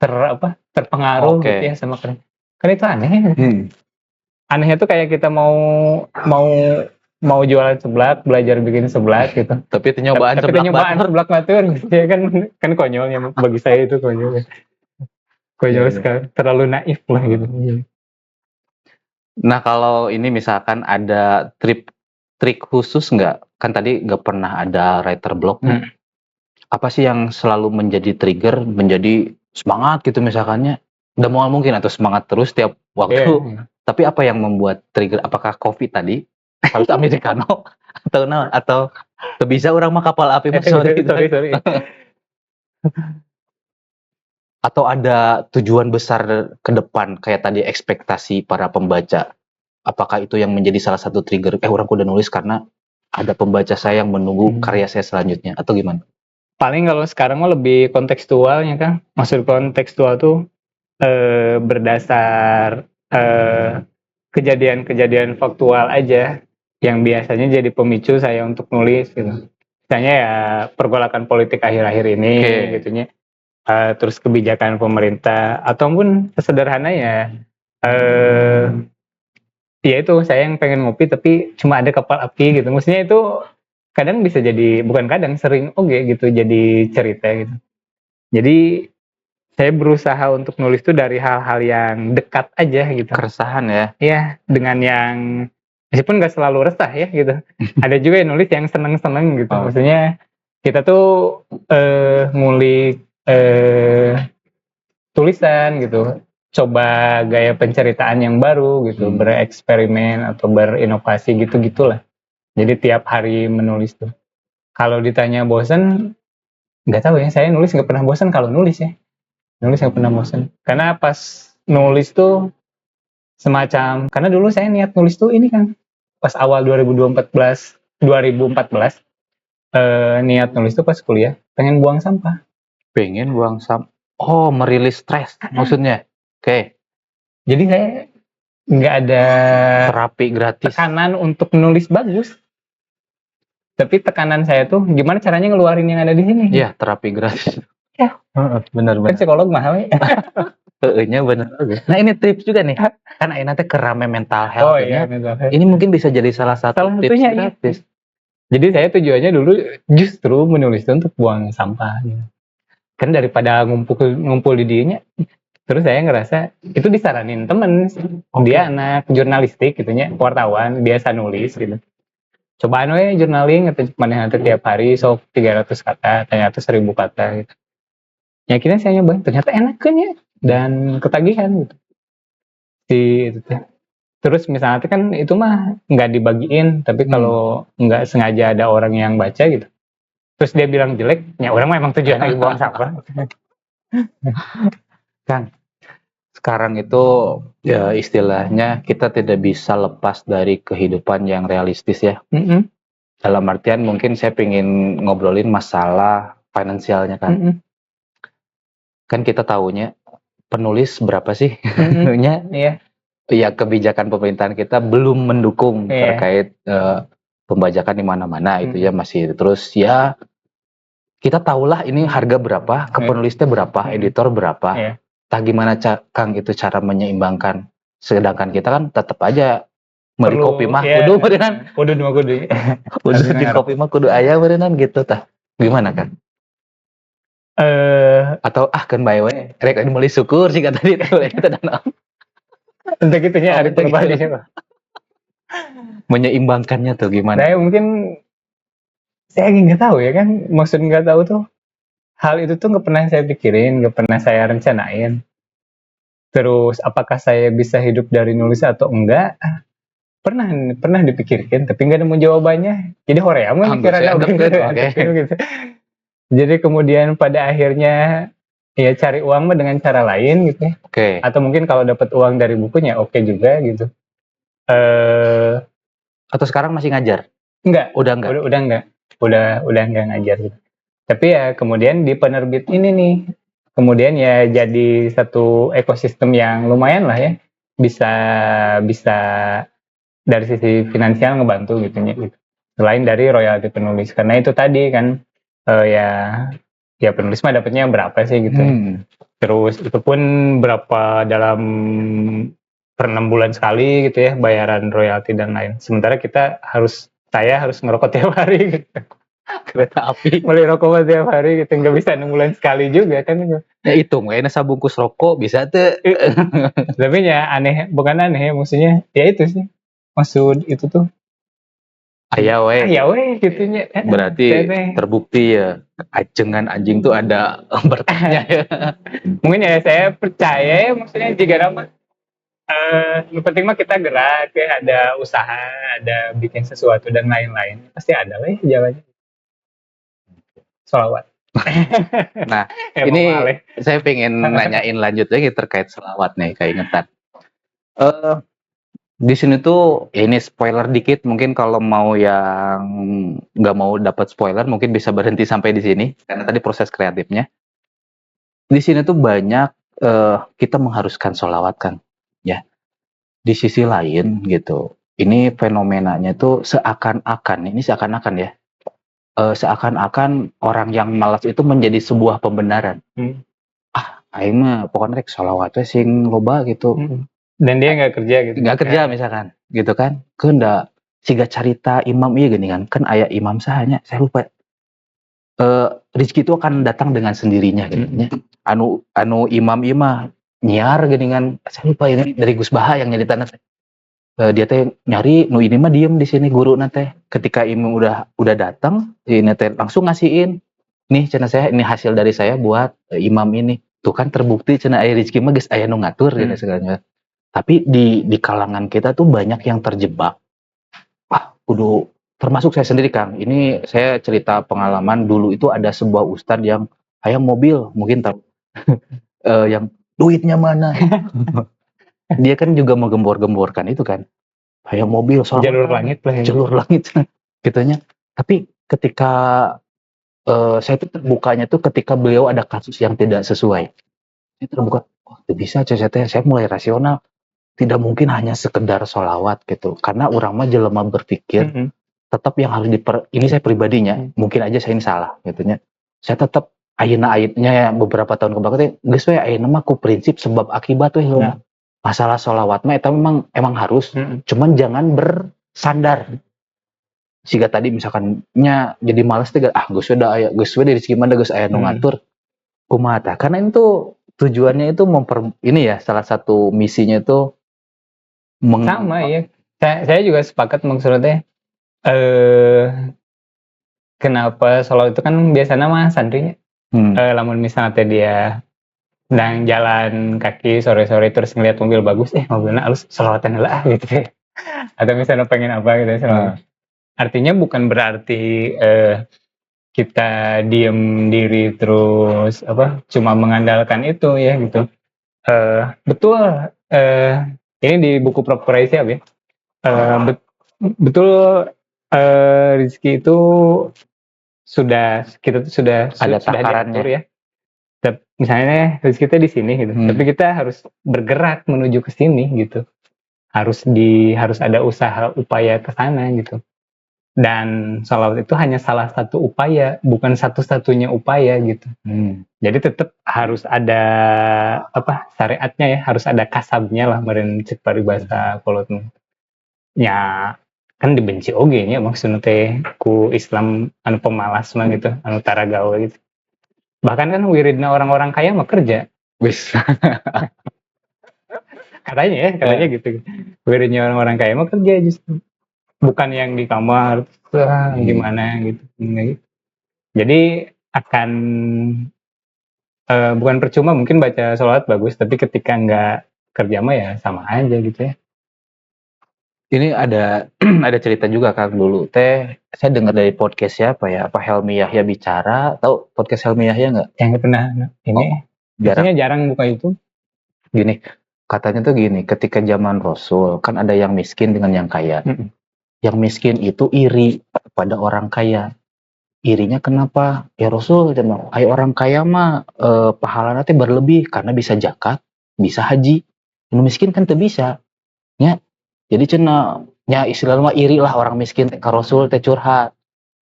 terpengaruh gitu ya sama karya. Kan itu aneh. Anehnya tuh kayak kita mau jualan seblak, belajar bikin seblak gitu. Tapi itu nyobaan seblak batur gitu ya kan konyolnya bagi saya itu konyol. Konyol sekali, terlalu naif lah gitu. Nah, kalau ini misalkan ada trik khusus nggak? Kan tadi nggak pernah ada writer block. Apa sih yang selalu menjadi trigger, menjadi semangat gitu misalkannya? Udah mau mungkin atau semangat terus tiap waktu. Tapi apa yang membuat trigger? Apakah kopi tadi? Harus americano atau bisa orang mah kapal api sorry. Atau ada tujuan besar ke depan kayak tadi ekspektasi para pembaca. Apakah itu yang menjadi salah satu trigger? Orang udah nulis karena ada pembaca saya yang menunggu karya saya selanjutnya atau gimana? Paling kalau sekarang mah lebih kontekstualnya kan. Maksud kontekstual tuh berdasar kejadian-kejadian faktual aja yang biasanya jadi pemicu saya untuk nulis gitu. Misalnya ya pergolakan politik akhir-akhir ini gitunya. Terus kebijakan pemerintah ataupun sesederhana ya ya itu saya yang pengen ngopi tapi cuma ada kapal api gitu. Maksudnya itu kadang bisa jadi, bukan kadang, sering gitu jadi cerita gitu. Jadi saya berusaha untuk nulis tuh dari hal-hal yang dekat aja gitu. Keresahan ya? Iya, dengan yang meskipun nggak selalu resah ya gitu. Ada juga yang nulis yang seneng-seneng gitu. Maksudnya kita tuh ngulik tulisan gitu. Coba gaya penceritaan yang baru gitu, bereksperimen atau berinovasi gitu-gitulah. Jadi tiap hari menulis tuh. Kalau ditanya bosan, nggak tahu ya. Saya nulis nggak pernah bosan kalau nulis ya. Nulis nggak pernah bosan. Karena pas nulis tuh semacam, karena dulu saya niat nulis tuh ini kan pas awal 2014 niat nulis tuh pas kuliah pengen buang sampah. Pengen buang sampah. Oh, merilis stres maksudnya. Oke. Jadi saya nggak ada terapi gratis. Tekanan untuk nulis bagus. Tapi tekanan saya tuh gimana caranya ngeluarin yang ada di sini. Iya, terapi gratis. Ya. Benar. Kan psikolog mahal ya. Benar. Nah, ini tips juga nih. Kan nanti kerame mental health. Mental health. Ini mungkin bisa jadi salah satu tips gratis. Jadi saya tujuannya dulu justru menulis itu untuk buang sampah gitu. Kan daripada ngumpul di dianya, terus saya ngerasa itu disaranin temen, dia anak jurnalistik gitunya, wartawan, biasa nulis gitu. Cobaan journaling mana tiap hari sok 300 kata, ternyata 1000 kata gitu. Ya akhirnya saya nyobain, ternyata enak kan ya, dan ketagihan gitu. Terus misalnya kan itu mah nggak dibagiin, tapi kalau nggak sengaja ada orang yang baca gitu, terus dia bilang jelek, ya orang mah emang tujuan lagi buang sampah. Kang, sekarang itu ya istilahnya kita tidak bisa lepas dari kehidupan yang realistis ya. Dalam artian mungkin saya pengen ngobrolin masalah finansialnya kan. Kan kita tahunya penulis berapa sih? Ya kebijakan pemerintahan kita belum mendukung terkait pembajakan di mana-mana itu ya masih terus ya kita tahulah ini harga berapa, ke penulisnya berapa, editor berapa. Gimana Kang itu cara menyeimbangkan, sedangkan kita kan tetap aja Mari kopi mah ya, kudu berenang. kudu mah kudu. Kudu di kopi mah kudu aya berenang gitu tah. Gimana kan? Atau kan bae we rek anu meuli syukur sih kata tadi teh kita dan untuk itunya hari gitu. pribadi. Menyeimbangkannya tuh gimana? Saya mungkin saya nggak tahu ya kan, maksud nggak tahu tuh hal itu tuh nggak pernah saya pikirin, nggak pernah saya rencanain. Terus apakah saya bisa hidup dari nulis atau enggak? Pernah pernah dipikirkan, tapi nggak nemu jawabannya. Jadi hoream kan pikirannya gitu. Jadi kemudian pada akhirnya ya cari uang mah dengan cara lain gitu ya. Oke. Atau mungkin kalau dapat uang dari bukunya oke juga gitu. Atau sekarang masih ngajar? Enggak. Udah enggak? Udah enggak. Udah enggak ngajar gitu. Tapi ya kemudian di penerbit ini nih, kemudian ya jadi satu ekosistem yang lumayan lah ya, bisa bisa dari sisi finansial ngebantu gitu ya. Gitu. Selain dari royalti penulis, karena itu tadi kan ya penulis mah dapatnya berapa sih gitu. Terus itu pun berapa dalam per 6 bulan sekali gitu ya bayaran royalti dan lain. Sementara saya harus ngerokok tiap hari gitu. Kereta api. Beli rokok tiap hari gitu, nggak bisa 6 bulan sekali juga kan. Ya hitung, kayaknya sabungkus rokok bisa tuh. Tapi ya aneh, bukan aneh ya, maksudnya ya itu sih. Maksud itu tuh. Aya we. Gitunya. Berarti terbukti ya, ajengan anjing tuh ada berkahnya ya. Mungkin ya saya percaya ya, maksudnya jika nama yang penting mah kita gerak ya, ada usaha, ada bikin sesuatu dan lain-lain. Pasti ada lah ya jalannya. Sholawat. Nah, ini saya pengen nanyain lanjut lagi terkait selawat nih, keingetan. Di sini tuh ini spoiler dikit, mungkin kalau mau yang nggak mau dapat spoiler mungkin bisa berhenti sampai di sini karena tadi proses kreatifnya. Di sini tuh banyak kita mengharuskan sholawat kan, ya. Di sisi lain gitu, ini fenomenanya tuh seakan-akan ya, seakan-akan orang yang malas itu menjadi sebuah pembenaran. Aing mah pokoknya rek sholawat we sing loba gitu. Dan dia nggak kerja gitu. Nggak kerja misalkan, gitu kan? Kehendak siga carita imam iya gini kan aya imam sahanya, saya lupa. Rezeki itu akan datang dengan sendirinya gitu. Anu imam ieu mah nyiar gini kan, saya lupa ini dari Gus Baha yang nyerita teh. Dia teh nyari nu ini mah diem di sini guru teh. Ketika imam udah datang, ini teh langsung ngasihin. Nih cenah saya ini hasil dari saya buat imam ini. Tuh kan terbukti cenah aya rezeki mah geus aya nu ngatur gitu segalanya. Tapi di kalangan kita tuh banyak yang terjebak. Kudu termasuk saya sendiri Kang. Ini saya cerita pengalaman dulu itu ada sebuah ustadz yang hayang mobil, mungkin tahu. Yang duitnya mana? Dia kan juga menggembor-gemborkan itu kan. Hayang mobil, jalur langit lah. Jalur langit gitunya. Tapi ketika saya tuh terbukanya tuh ketika beliau ada kasus yang tidak sesuai. Saya terbuka, bisa saya mulai rasional. Tidak mungkin hanya sekedar sholawat gitu, karena orang mah jelema berpikir tetap yang harus ini saya pribadinya, mungkin aja saya ini salah gitunya, saya tetap ayeuna beberapa tahun kebelakang geus we ayeuna mah ku prinsip sebab akibat we masalah sholawat mah eta emang harus, cuman jangan bersandar siga tadi misalkan jadi males teh geus we da aya geus we dari segi mana geus aya nu ngatur kumaha tah, karena itu tujuannya itu ini ya salah satu misinya itu sama ya. Saya juga sepakat maksudnya. Kenapa sholawat itu kan biasanya mah santrinya. Lamun misalnya teh dia sedang jalan kaki sore-sore terus ngeliat mobil bagus, mobilnya halus, sholawatan lah gitu. Atau misalnya pengen apa gitu sholawat. Artinya bukan berarti kita diem diri terus cuma mengandalkan itu ya gitu. Betul. Ini di buku Property ya. Betul, rezeki itu kita tuh sudah takarannya diatur ya. Misalnya rezeki kita di sini gitu. Tapi kita harus bergerak menuju ke sini gitu. Harus ada usaha upaya ke sana gitu. Dan sholawat itu hanya salah satu upaya, bukan satu-satunya upaya gitu. Jadi tetap harus ada syariatnya ya, harus ada kasabnya lah meren cek paribasa kolot. ya kan dibenci oge nya maksudna teh ku Islam anu pemalas mah gitu, anu tara gawe gitu. Bahkan kan wiridna orang-orang kaya mah kerja. Wis. Katanya gitu. Wiridnya orang-orang kaya mah kerja justru. Bukan yang di kamar gimana gitu. Enggak gitu. Jadi akan bukan percuma mungkin baca sholat bagus, tapi ketika nggak kerja mah ya sama aja gitu ya. Ini ada ada cerita juga Kang dulu teh saya dengar dari podcast siapa ya apa Helmi Yahya bicara tahu podcast Helmi Yahya nggak? Yang nggak pernah ini Jarang. biasanya jarang buka itu. Gini katanya tuh gini ketika zaman Rasul kan ada yang miskin dengan yang kaya. Yang miskin itu iri pada orang kaya. Irinya kenapa? Ya Rasul, ayo orang kaya mah pahalanya teh berlebih karena bisa zakat, bisa haji. Yang miskin kan tuh bisa. Ya, jadi cenah nya istilahnya mah iri lah orang miskin teh ka Rasul teh curhat.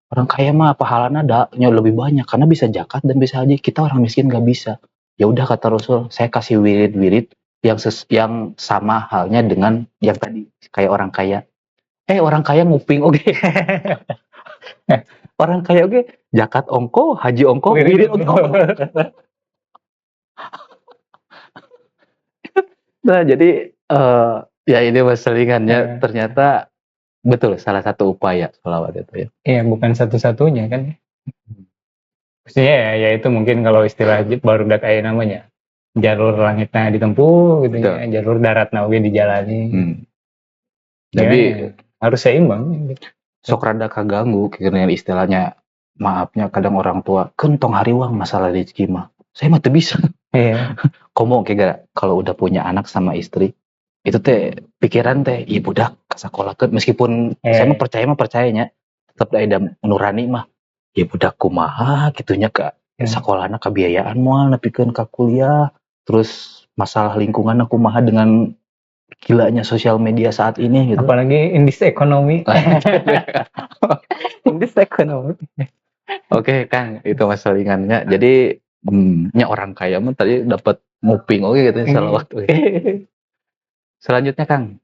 Orang kaya mah pahalana nya lebih banyak karena bisa zakat dan bisa haji. Kita orang miskin gak bisa. Ya udah kata Rasul, saya kasih wirid-wirid yang sama halnya dengan yang tadi kayak orang kaya. Orang kaya nguping oke. Orang kaya oke zakat ongko, haji ongko, wirid ongko. Nah, jadi ya ini mas selingannya ternyata betul salah satu upaya sholawat itu ya. Iya, bukan satu-satunya kan. Maksudnya ya itu mungkin kalau istilah baru udah kayak namanya jalur langitnya ditempuh gitu ya, jalur daratna oge dijalani. Jadi harus seimbang. Sok rada kaganggu kira istilahnya maafnya kadang orang tua kentong hariwang masalah rezeki mah. Saya mah tuh bisa. Iya. Komo kayak kalau udah punya anak sama istri itu teh pikiran teh iya budak ke sekolah ke meskipun saya mah percayanya tetap ada nurani mah ya budak kumaha gitunya ke sekolahna kebiayaan moal nepikeun ka kuliah terus masalah lingkungan kumaha dengan gilanya sosial media saat ini gitu. Apalagi in this economy. In this economy. Oke Kang, itu mas selingannya. Jadi nya orang kaya mah tadi dapat nguping oke gitu sholawat. Selanjutnya Kang,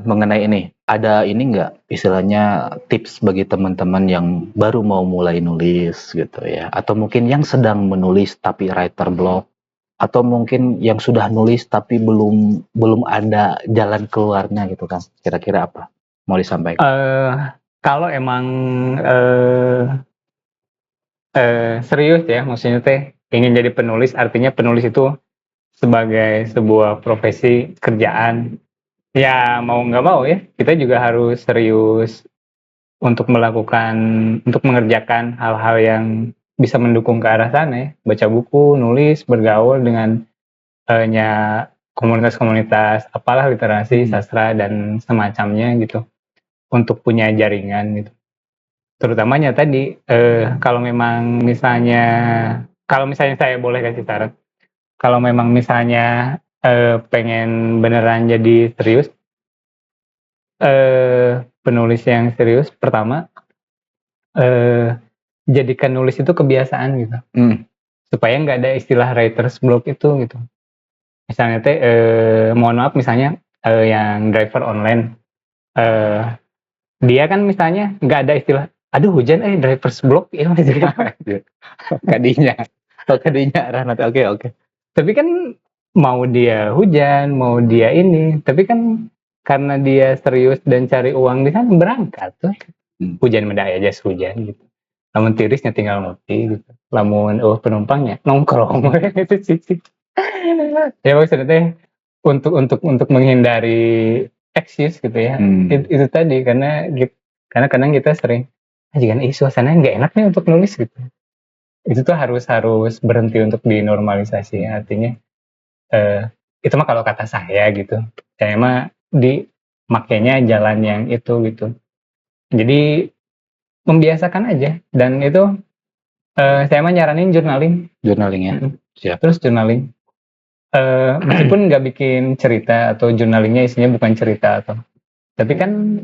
mengenai ini, ada ini nggak istilahnya tips bagi teman-teman yang baru mau mulai nulis gitu ya, atau mungkin yang sedang menulis tapi writer block, atau mungkin yang sudah nulis tapi belum ada jalan keluarnya gitu Kang, kira-kira apa mau disampaikan? Kalau emang serius ya, maksudnya teh ingin jadi penulis, artinya penulis itu sebagai sebuah profesi kerjaan. Ya mau nggak mau ya, kita juga harus serius untuk mengerjakan hal-hal yang bisa mendukung ke arah sana ya. Baca buku, nulis, bergaul dengan komunitas-komunitas, apalah literasi, sastra, dan semacamnya gitu. Untuk punya jaringan gitu. Terutamanya tadi, kalau misalnya saya boleh kasih saran, kalau memang misalnya pengen beneran jadi serius, penulis yang serius, pertama jadikan nulis itu kebiasaan gitu, supaya nggak ada istilah writer's block itu gitu. Misalnya mohon maaf misalnya yang driver online, dia kan misalnya nggak ada istilah, aduh hujan driver's block ya kadinya arah nanti oke. Tapi kan mau dia hujan, mau dia ini, tapi kan karena dia serius dan cari uang di sana berangkat tuh. Hujan mendaya aja hujan gitu. Lamun tirisnya tinggal ngopi gitu. Lamun penumpangnya nongkrong gitu sih. Ya maksudnya teh untuk menghindari excuse gitu ya. Itu tadi karena kadang kita sering jangan suasana nggak enak nih untuk nulis gitu. Itu tuh harus berhenti untuk dinormalisasi, artinya itu mah kalau kata saya gitu, saya mah makanya jalan yang itu gitu. Jadi membiasakan aja, dan itu saya mah nyaranin journaling ya. Siap. Terus journaling meskipun nggak bikin cerita atau journalingnya isinya bukan cerita tapi kan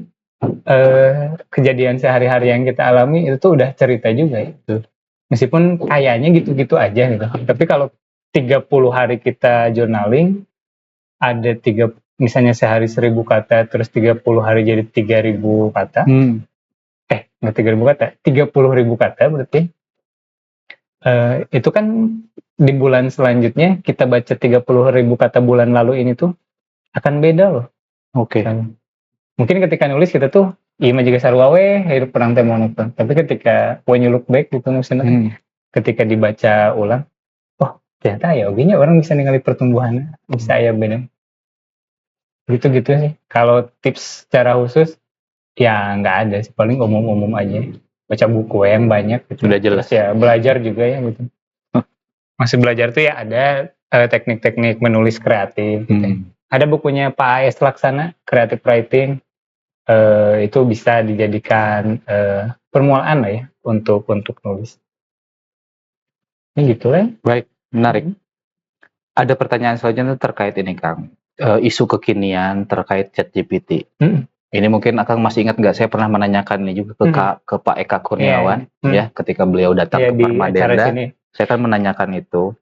kejadian sehari-hari yang kita alami itu tuh udah cerita juga ya. Meskipun kayaknya gitu-gitu aja gitu. Tapi kalau 30 hari kita journaling, ada misalnya sehari 1.000 kata, terus 30 hari jadi 3.000 kata. Nggak 3.000 kata, 30.000 kata berarti. Itu kan di bulan selanjutnya kita baca 30.000 kata bulan lalu ini tuh akan beda loh. Oke. Mungkin ketika nulis kita tuh iya mah juga sarua we hidup perang teh monoton. Tapi ketika when you look back gitu misalnya ketika dibaca ulang, oh ternyata ya oginya orang bisa ningali pertumbuhannya, bisa aya beda. Gitu-gitu sih. Kalau tips secara khusus ya nggak ada sih, paling umum-umum aja. Baca buku yang banyak gitu. Sudah jelas. Terus ya belajar juga ya gitu. Masih belajar tuh ya ada teknik-teknik menulis kreatif gitu. Ada bukunya Pak A.S. Laksana, Creative Writing. Itu bisa dijadikan permulaan lah ya untuk nulis. Ini gitu lah. Baik, menarik. Ada pertanyaan selanjutnya terkait ini Kang. Isu kekinian terkait ChatGPT. Ini mungkin Akang masih ingat nggak? Saya pernah menanyakan ini juga ke Pak Eka Kurniawan, ya, ketika beliau datang ke Parmadenda. Saya kan menanyakan itu.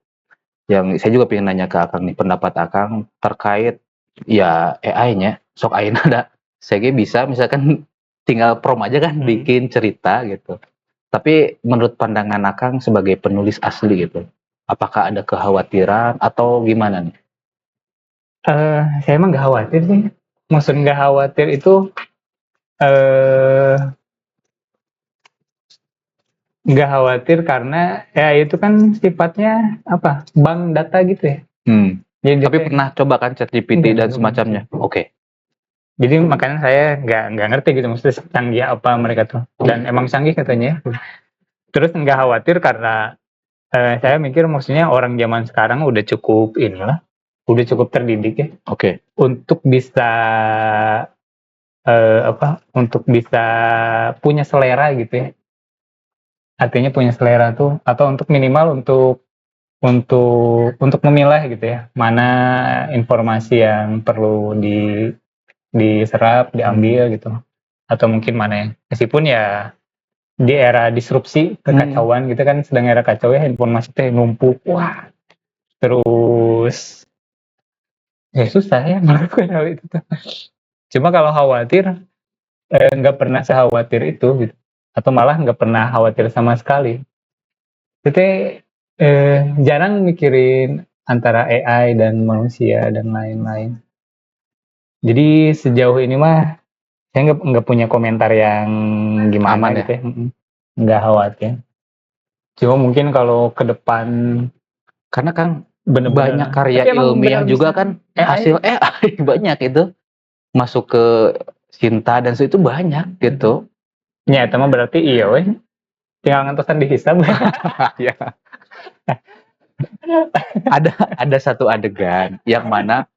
Yang saya juga pengen nanya ke Akang nih, pendapat Akang terkait ya AI-nya. Sok ayeuna ada, saya bisa misalkan tinggal prom aja kan, bikin cerita gitu. Tapi menurut pandangan Akang sebagai penulis asli gitu, apakah ada kekhawatiran atau gimana nih? Saya emang nggak khawatir sih. Maksud nggak khawatir itu nggak khawatir karena ya itu kan sifatnya apa, bank data gitu ya. Jadi tapi pernah coba kan ChatGPT dan semacamnya? Oke. Jadi makanya saya nggak ngerti gitu maksudnya canggih apa mereka tuh, dan emang canggih katanya. Terus nggak khawatir karena saya mikir maksudnya orang zaman sekarang udah cukup inilah, udah cukup terdidik ya. Oke. Untuk bisa untuk bisa punya selera gitu ya. Artinya punya selera tuh, atau untuk minimal untuk memilah gitu ya, mana informasi yang perlu diserap, diambil gitu, atau mungkin mana yang meskipun ya di era disrupsi kekacauan gitu kan, sedang era kacau ya, informasi teh numpuk, wah terus ya susah ya melakukan hal itu tuh. Cuma kalau khawatir nggak pernah sekhawatir itu gitu, atau malah nggak pernah khawatir sama sekali. Kita jarang mikirin antara AI dan manusia dan lain-lain. Jadi sejauh ini mah saya nggak punya komentar yang gimana Aman gitu ya. Nggak khawatir. Cuma mungkin kalau ke depan, karena kan bener-bener banyak karya ilmiah juga kan hasil AI banyak itu masuk ke Sinta dan itu banyak gitu. Ya, itu mah berarti iya weh. Tinggal ngantosan dihisab. Ya. ada satu adegan yang mana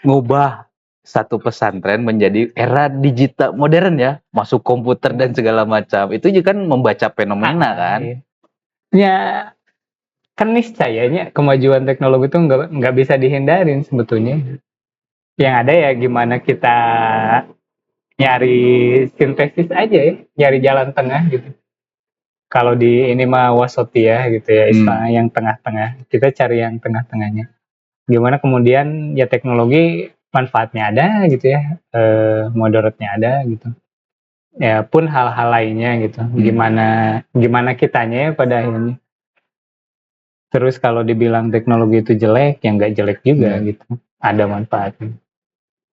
ngubah satu pesantren menjadi era digital modern ya, masuk komputer dan segala macam. Itu juga kan membaca fenomena kan. Ya, kan niscayanya kemajuan teknologi itu nggak bisa dihindarin sebetulnya. Yang ada ya gimana kita nyari sintesis aja ya, nyari jalan tengah gitu. Kalau di ini mah wasotia gitu ya, istilahnya yang tengah-tengah. Kita cari yang tengah-tengahnya. Gimana kemudian ya teknologi manfaatnya ada gitu ya, mudaratnya ada gitu. Ya pun hal-hal lainnya gitu. Gimana kitanya ya pada akhirnya. Terus kalau dibilang teknologi itu jelek, ya nggak jelek juga gitu. Ada manfaatnya.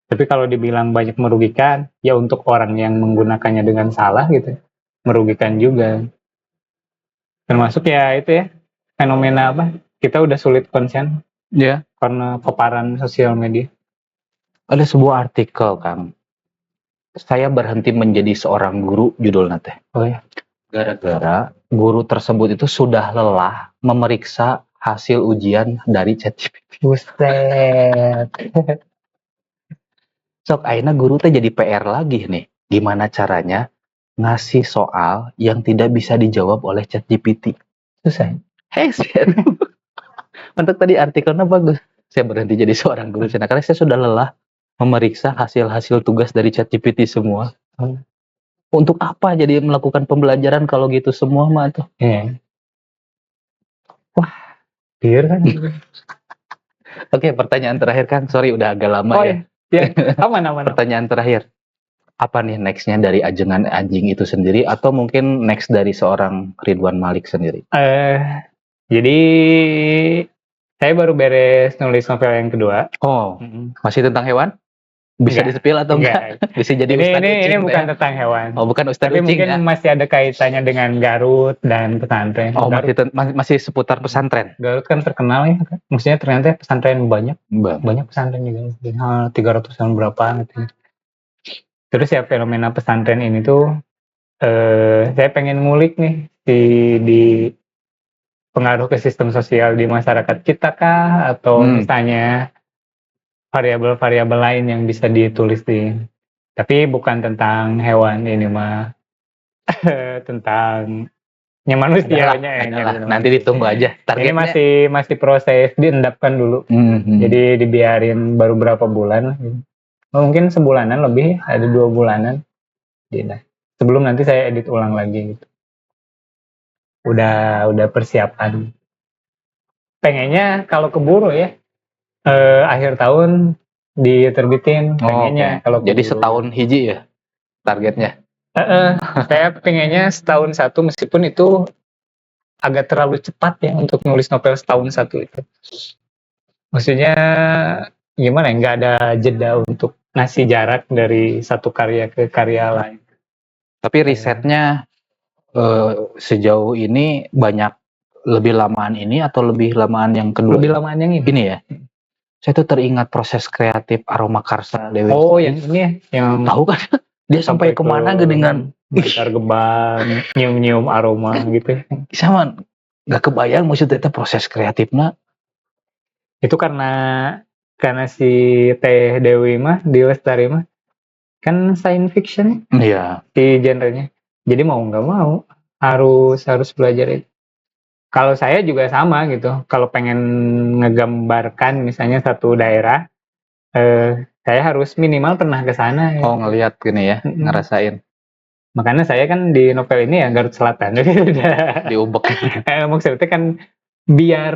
Tapi kalau dibilang banyak merugikan, ya untuk orang yang menggunakannya dengan salah gitu, merugikan juga. Termasuk ya itu ya, fenomena apa? Kita udah sulit konsen ya karena paparan sosial media. Ada sebuah artikel Kang, saya berhenti menjadi seorang guru judulnya teh. Oh ya. Gara-gara guru tersebut itu sudah lelah memeriksa hasil ujian dari ChatGPT. Buset. Sok akhirnya guru teh jadi PR lagi nih. Gimana caranya ngasih soal yang tidak bisa dijawab oleh ChatGPT. Susah. Untuk tadi artikelnya bagus. Saya berhenti jadi seorang guru karena saya sudah lelah memeriksa hasil-hasil tugas dari ChatGPT semua. Untuk apa jadi melakukan pembelajaran kalau gitu semua mah tuh? Wah, dear kan. Oke, pertanyaan terakhir Kang. Sorry udah agak lama Oh ya. ya, aman. Pertanyaan terakhir. Apa nih nextnya dari ajengan anjing itu sendiri atau mungkin next dari seorang Ridwan Malik sendiri? Eh, jadi saya baru beres nulis novel yang kedua. Oh, Mm. masih tentang hewan? Bisa Enggak, di-spill atau enggak? enggak. Bisa jadi Ini Ustadz ini ini Ucing tuh bukan ya. tentang hewan. Oh, bukan Ustadz Tapi Ucing mungkin ya. masih ada kaitannya dengan Garut dan pesantren. Oh, Garut, masih seputar pesantren. Garut kan terkenal ya. Maksudnya ternyata pesantren banyak, Bang. banyak pesantren juga. 300-an berapa gitu. Terus ya fenomena pesantren ini tuh saya pengen ngulik nih di pengaruh ke sistem sosial di masyarakat kita kah atau misalnya variabel-variabel lain yang bisa ditulis tapi bukan tentang hewan ini mah tentang manusianya Adalah. Nanti ditunggu aja. ini Targetnya. masih proses diendapkan dulu. Jadi dibiarin baru berapa bulan, mungkin sebulanan lebih, ada 2 bulanan. Sebelum nanti saya edit ulang lagi gitu. Udah persiapan. Pengennya kalau keburu ya, akhir tahun diterbitin. Pengennya kalau Jadi keburu. setahun hiji ya targetnya. Saya pengennya setahun satu, meskipun itu agak terlalu cepat ya untuk nulis novel setahun satu itu. Maksudnya gimana ya, nggak ada jeda untuk ngasih jarak dari satu karya ke karya lain. Tapi risetnya sejauh ini banyak lebih lamaan ini atau lebih lamaan yang kedua? Lebih lamaan yang ini. Ini ya. Saya tuh teringat proses kreatif Aroma Karsa Dewi. Oh, yang ini ya, yang tahu kan? Dia sampai kemana dengan Bantar Gebang, nyium-nyium aroma gitu. Sama nggak kebayang maksudnya itu proses kreatifnya. Itu karena si Teh Dewi mah, di Lestari mah kan science fiction. Iya. Si genrenya. Jadi mau nggak mau harus belajar itu. Kalau saya juga sama gitu. Kalau pengen ngegambarkan misalnya satu daerah, saya harus minimal pernah ke sana. Oh, ngelihat gini ya, ngerasain. Makanya saya kan di novel ini ya Garut Selatan. Jadi udah diubek. Maksudnya kan biar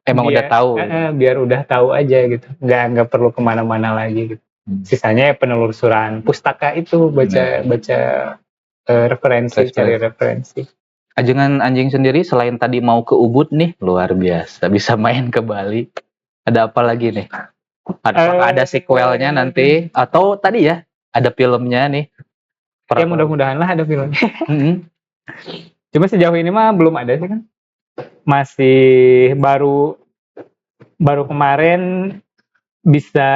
udah tahu. Biar udah tahu aja gitu. Nggak perlu kemana-mana lagi gitu. Sisanya penelusuran pustaka itu, baca referensi, cari referensi. Ajengan anjing sendiri selain tadi mau ke Ubud nih, luar biasa bisa main ke Bali. Ada apa lagi nih? Apakah ada sequelnya nanti atau tadi ya ada filmnya nih? Ya mudah-mudahan lah ada filmnya. Cuma sejauh ini mah belum ada sih kan. Masih baru kemarin bisa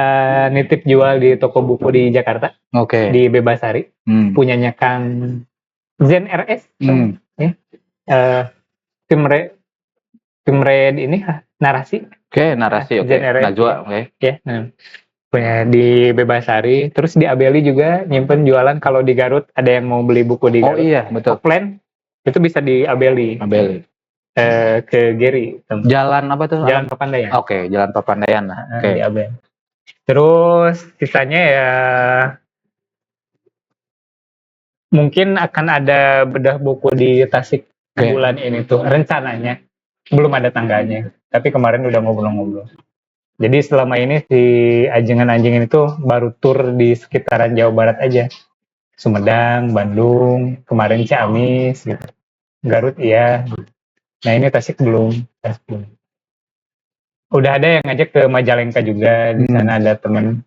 nitip jual di toko buku di Jakarta. Di Bebasari. Punyanya Kang Zen RS. Ya. Tim Red ini narasi. Narasi. Najwa. Ya. Punya di Bebasari, terus di Abeli juga nyimpen jualan. Kalau di Garut ada yang mau beli buku di Garut. Oh iya, betul. Offline itu bisa di Abeli. Ke Geri. Jalan apa tuh? Jalan Papandayan. Oke, Jalan Papandayan lah. Di Abeli. Terus sisanya ya mungkin akan ada bedah buku di Tasik bulan ini tuh rencananya. Belum ada tangganya, tapi kemarin udah ngobrol-ngobrol. Jadi selama ini si anjingan-anjingan itu baru tur di sekitaran Jawa Barat aja. Sumedang, Bandung, kemarin Ciamis gitu. Garut iya. Nah ini Tasik belum. Udah ada yang ngajak ke Majalengka juga. Di sana ada temen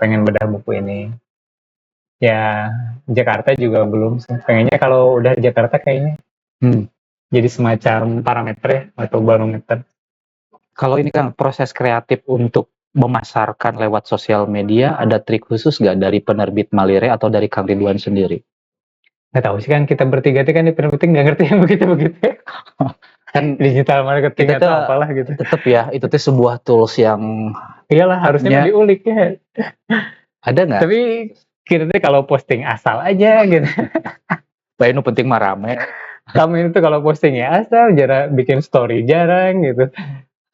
pengen bedah buku ini. Ya Jakarta juga belum. Pengennya kalau udah Jakarta kayaknya jadi semacam parameter ya, atau barometer. Kalau ini kan proses kreatif untuk memasarkan lewat sosial media, ada trik khusus nggak dari penerbit Malire atau dari Kang Ridwan sendiri? Nggak tahu sih kan, kita bertiga kan di penerbitan nggak ngerti yang begitu-begitu. Kan digital marketing atau apalah gitu. Tetap ya, itu tuh sebuah tools yang iyalah harusnya diulik ya. Ada nggak? Tapi kita tuh kalau posting asal aja gitu. Baik, itu penting mah rame. Kami itu kalau postingnya asal, jarang bikin story, jarang gitu.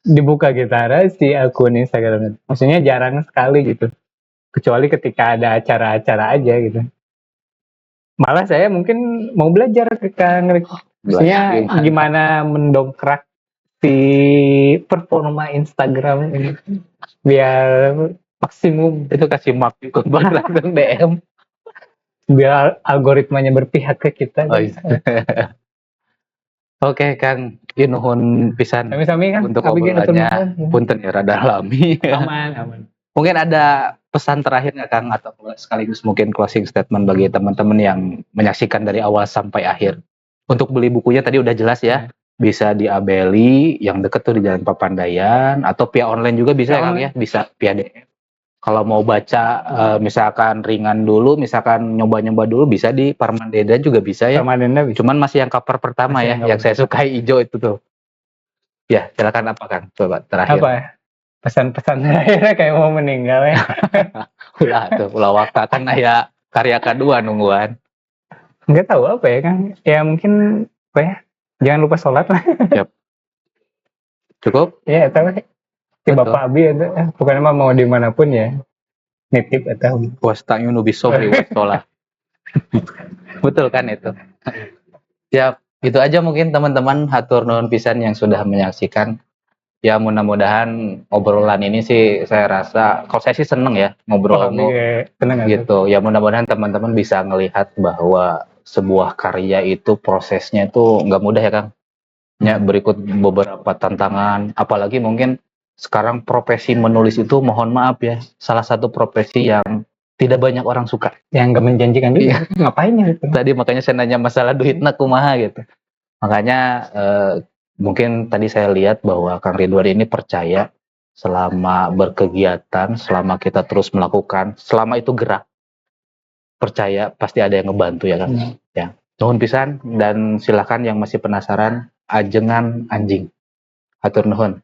Dibuka gitara si akun Instagram. Maksudnya jarang sekali gitu. Kecuali ketika ada acara-acara aja gitu. Malah saya mungkin mau belajar ke Kang Rik. Maksudnya gimana mendongkrak si performa Instagram ini biar maksimum, Itu kasih mark juga langsung DM. biar algoritmanya berpihak ke kita. Oh, iya. Oke Kang, ieu nuhun pisan Sami-sami kan, untuk abi ge hatur obrolannya. nuhun. Punten ya rada lami. Aman. Mungkin ada pesan terakhir nggak Kang, atau sekaligus mungkin closing statement bagi teman-teman yang menyaksikan dari awal sampai akhir. Untuk beli bukunya tadi udah jelas ya, bisa di Abeli yang deket tuh di Jalan Papandayan, atau via online juga bisa ya Kang ya, bisa via DM. Kalau mau baca misalkan ringan dulu, misalkan nyoba-nyoba dulu, bisa di Parmandeda juga bisa ya. Permanennya bisa. Cuman masih yang cover pertama Masih ya, yang yang cover saya sukai hijau itu tuh. Ya, silakan apa Kang? Coba terakhir. Apa ya? Pesan-pesan terakhirnya kayak mau meninggal ya. Ulah waktu kan aya karya kedua nungguan. Nggak tahu apa ya kan. Ya mungkin apa ya? Jangan lupa sholat lah. Cukup? Ya, tahu sih. Si Betul. Bapak Abi itu bukan mah mau dimanapun ya. Nitip atau Wasta'inu nu bisobri wassalah. Betul kan itu. Ya, itu aja mungkin teman-teman hatur nuhun pisan yang sudah menyaksikan. Ya mudah-mudahan obrolan ini sih saya rasa, kalau saya sih seneng ya ngobrol tenang aja. gitu. Ya mudah-mudahan teman-teman bisa melihat bahwa sebuah karya itu prosesnya itu nggak mudah ya Kang. Ya berikut beberapa tantangan, apalagi mungkin sekarang profesi menulis itu mohon maaf ya, salah satu profesi yang tidak banyak orang suka. Yang nggak menjanjikan juga. Iya. Ngapain ya gitu. Tadi makanya saya nanya masalah duitnya kumaha gitu. Makanya mungkin tadi saya lihat bahwa Kang Ridwan ini percaya selama berkegiatan, selama kita terus melakukan, selama itu gerak, percaya pasti ada yang ngebantu ya Kang. Ya, nuhun pisan, dan silakan yang masih penasaran ajengan anjing. Hatur nuhun.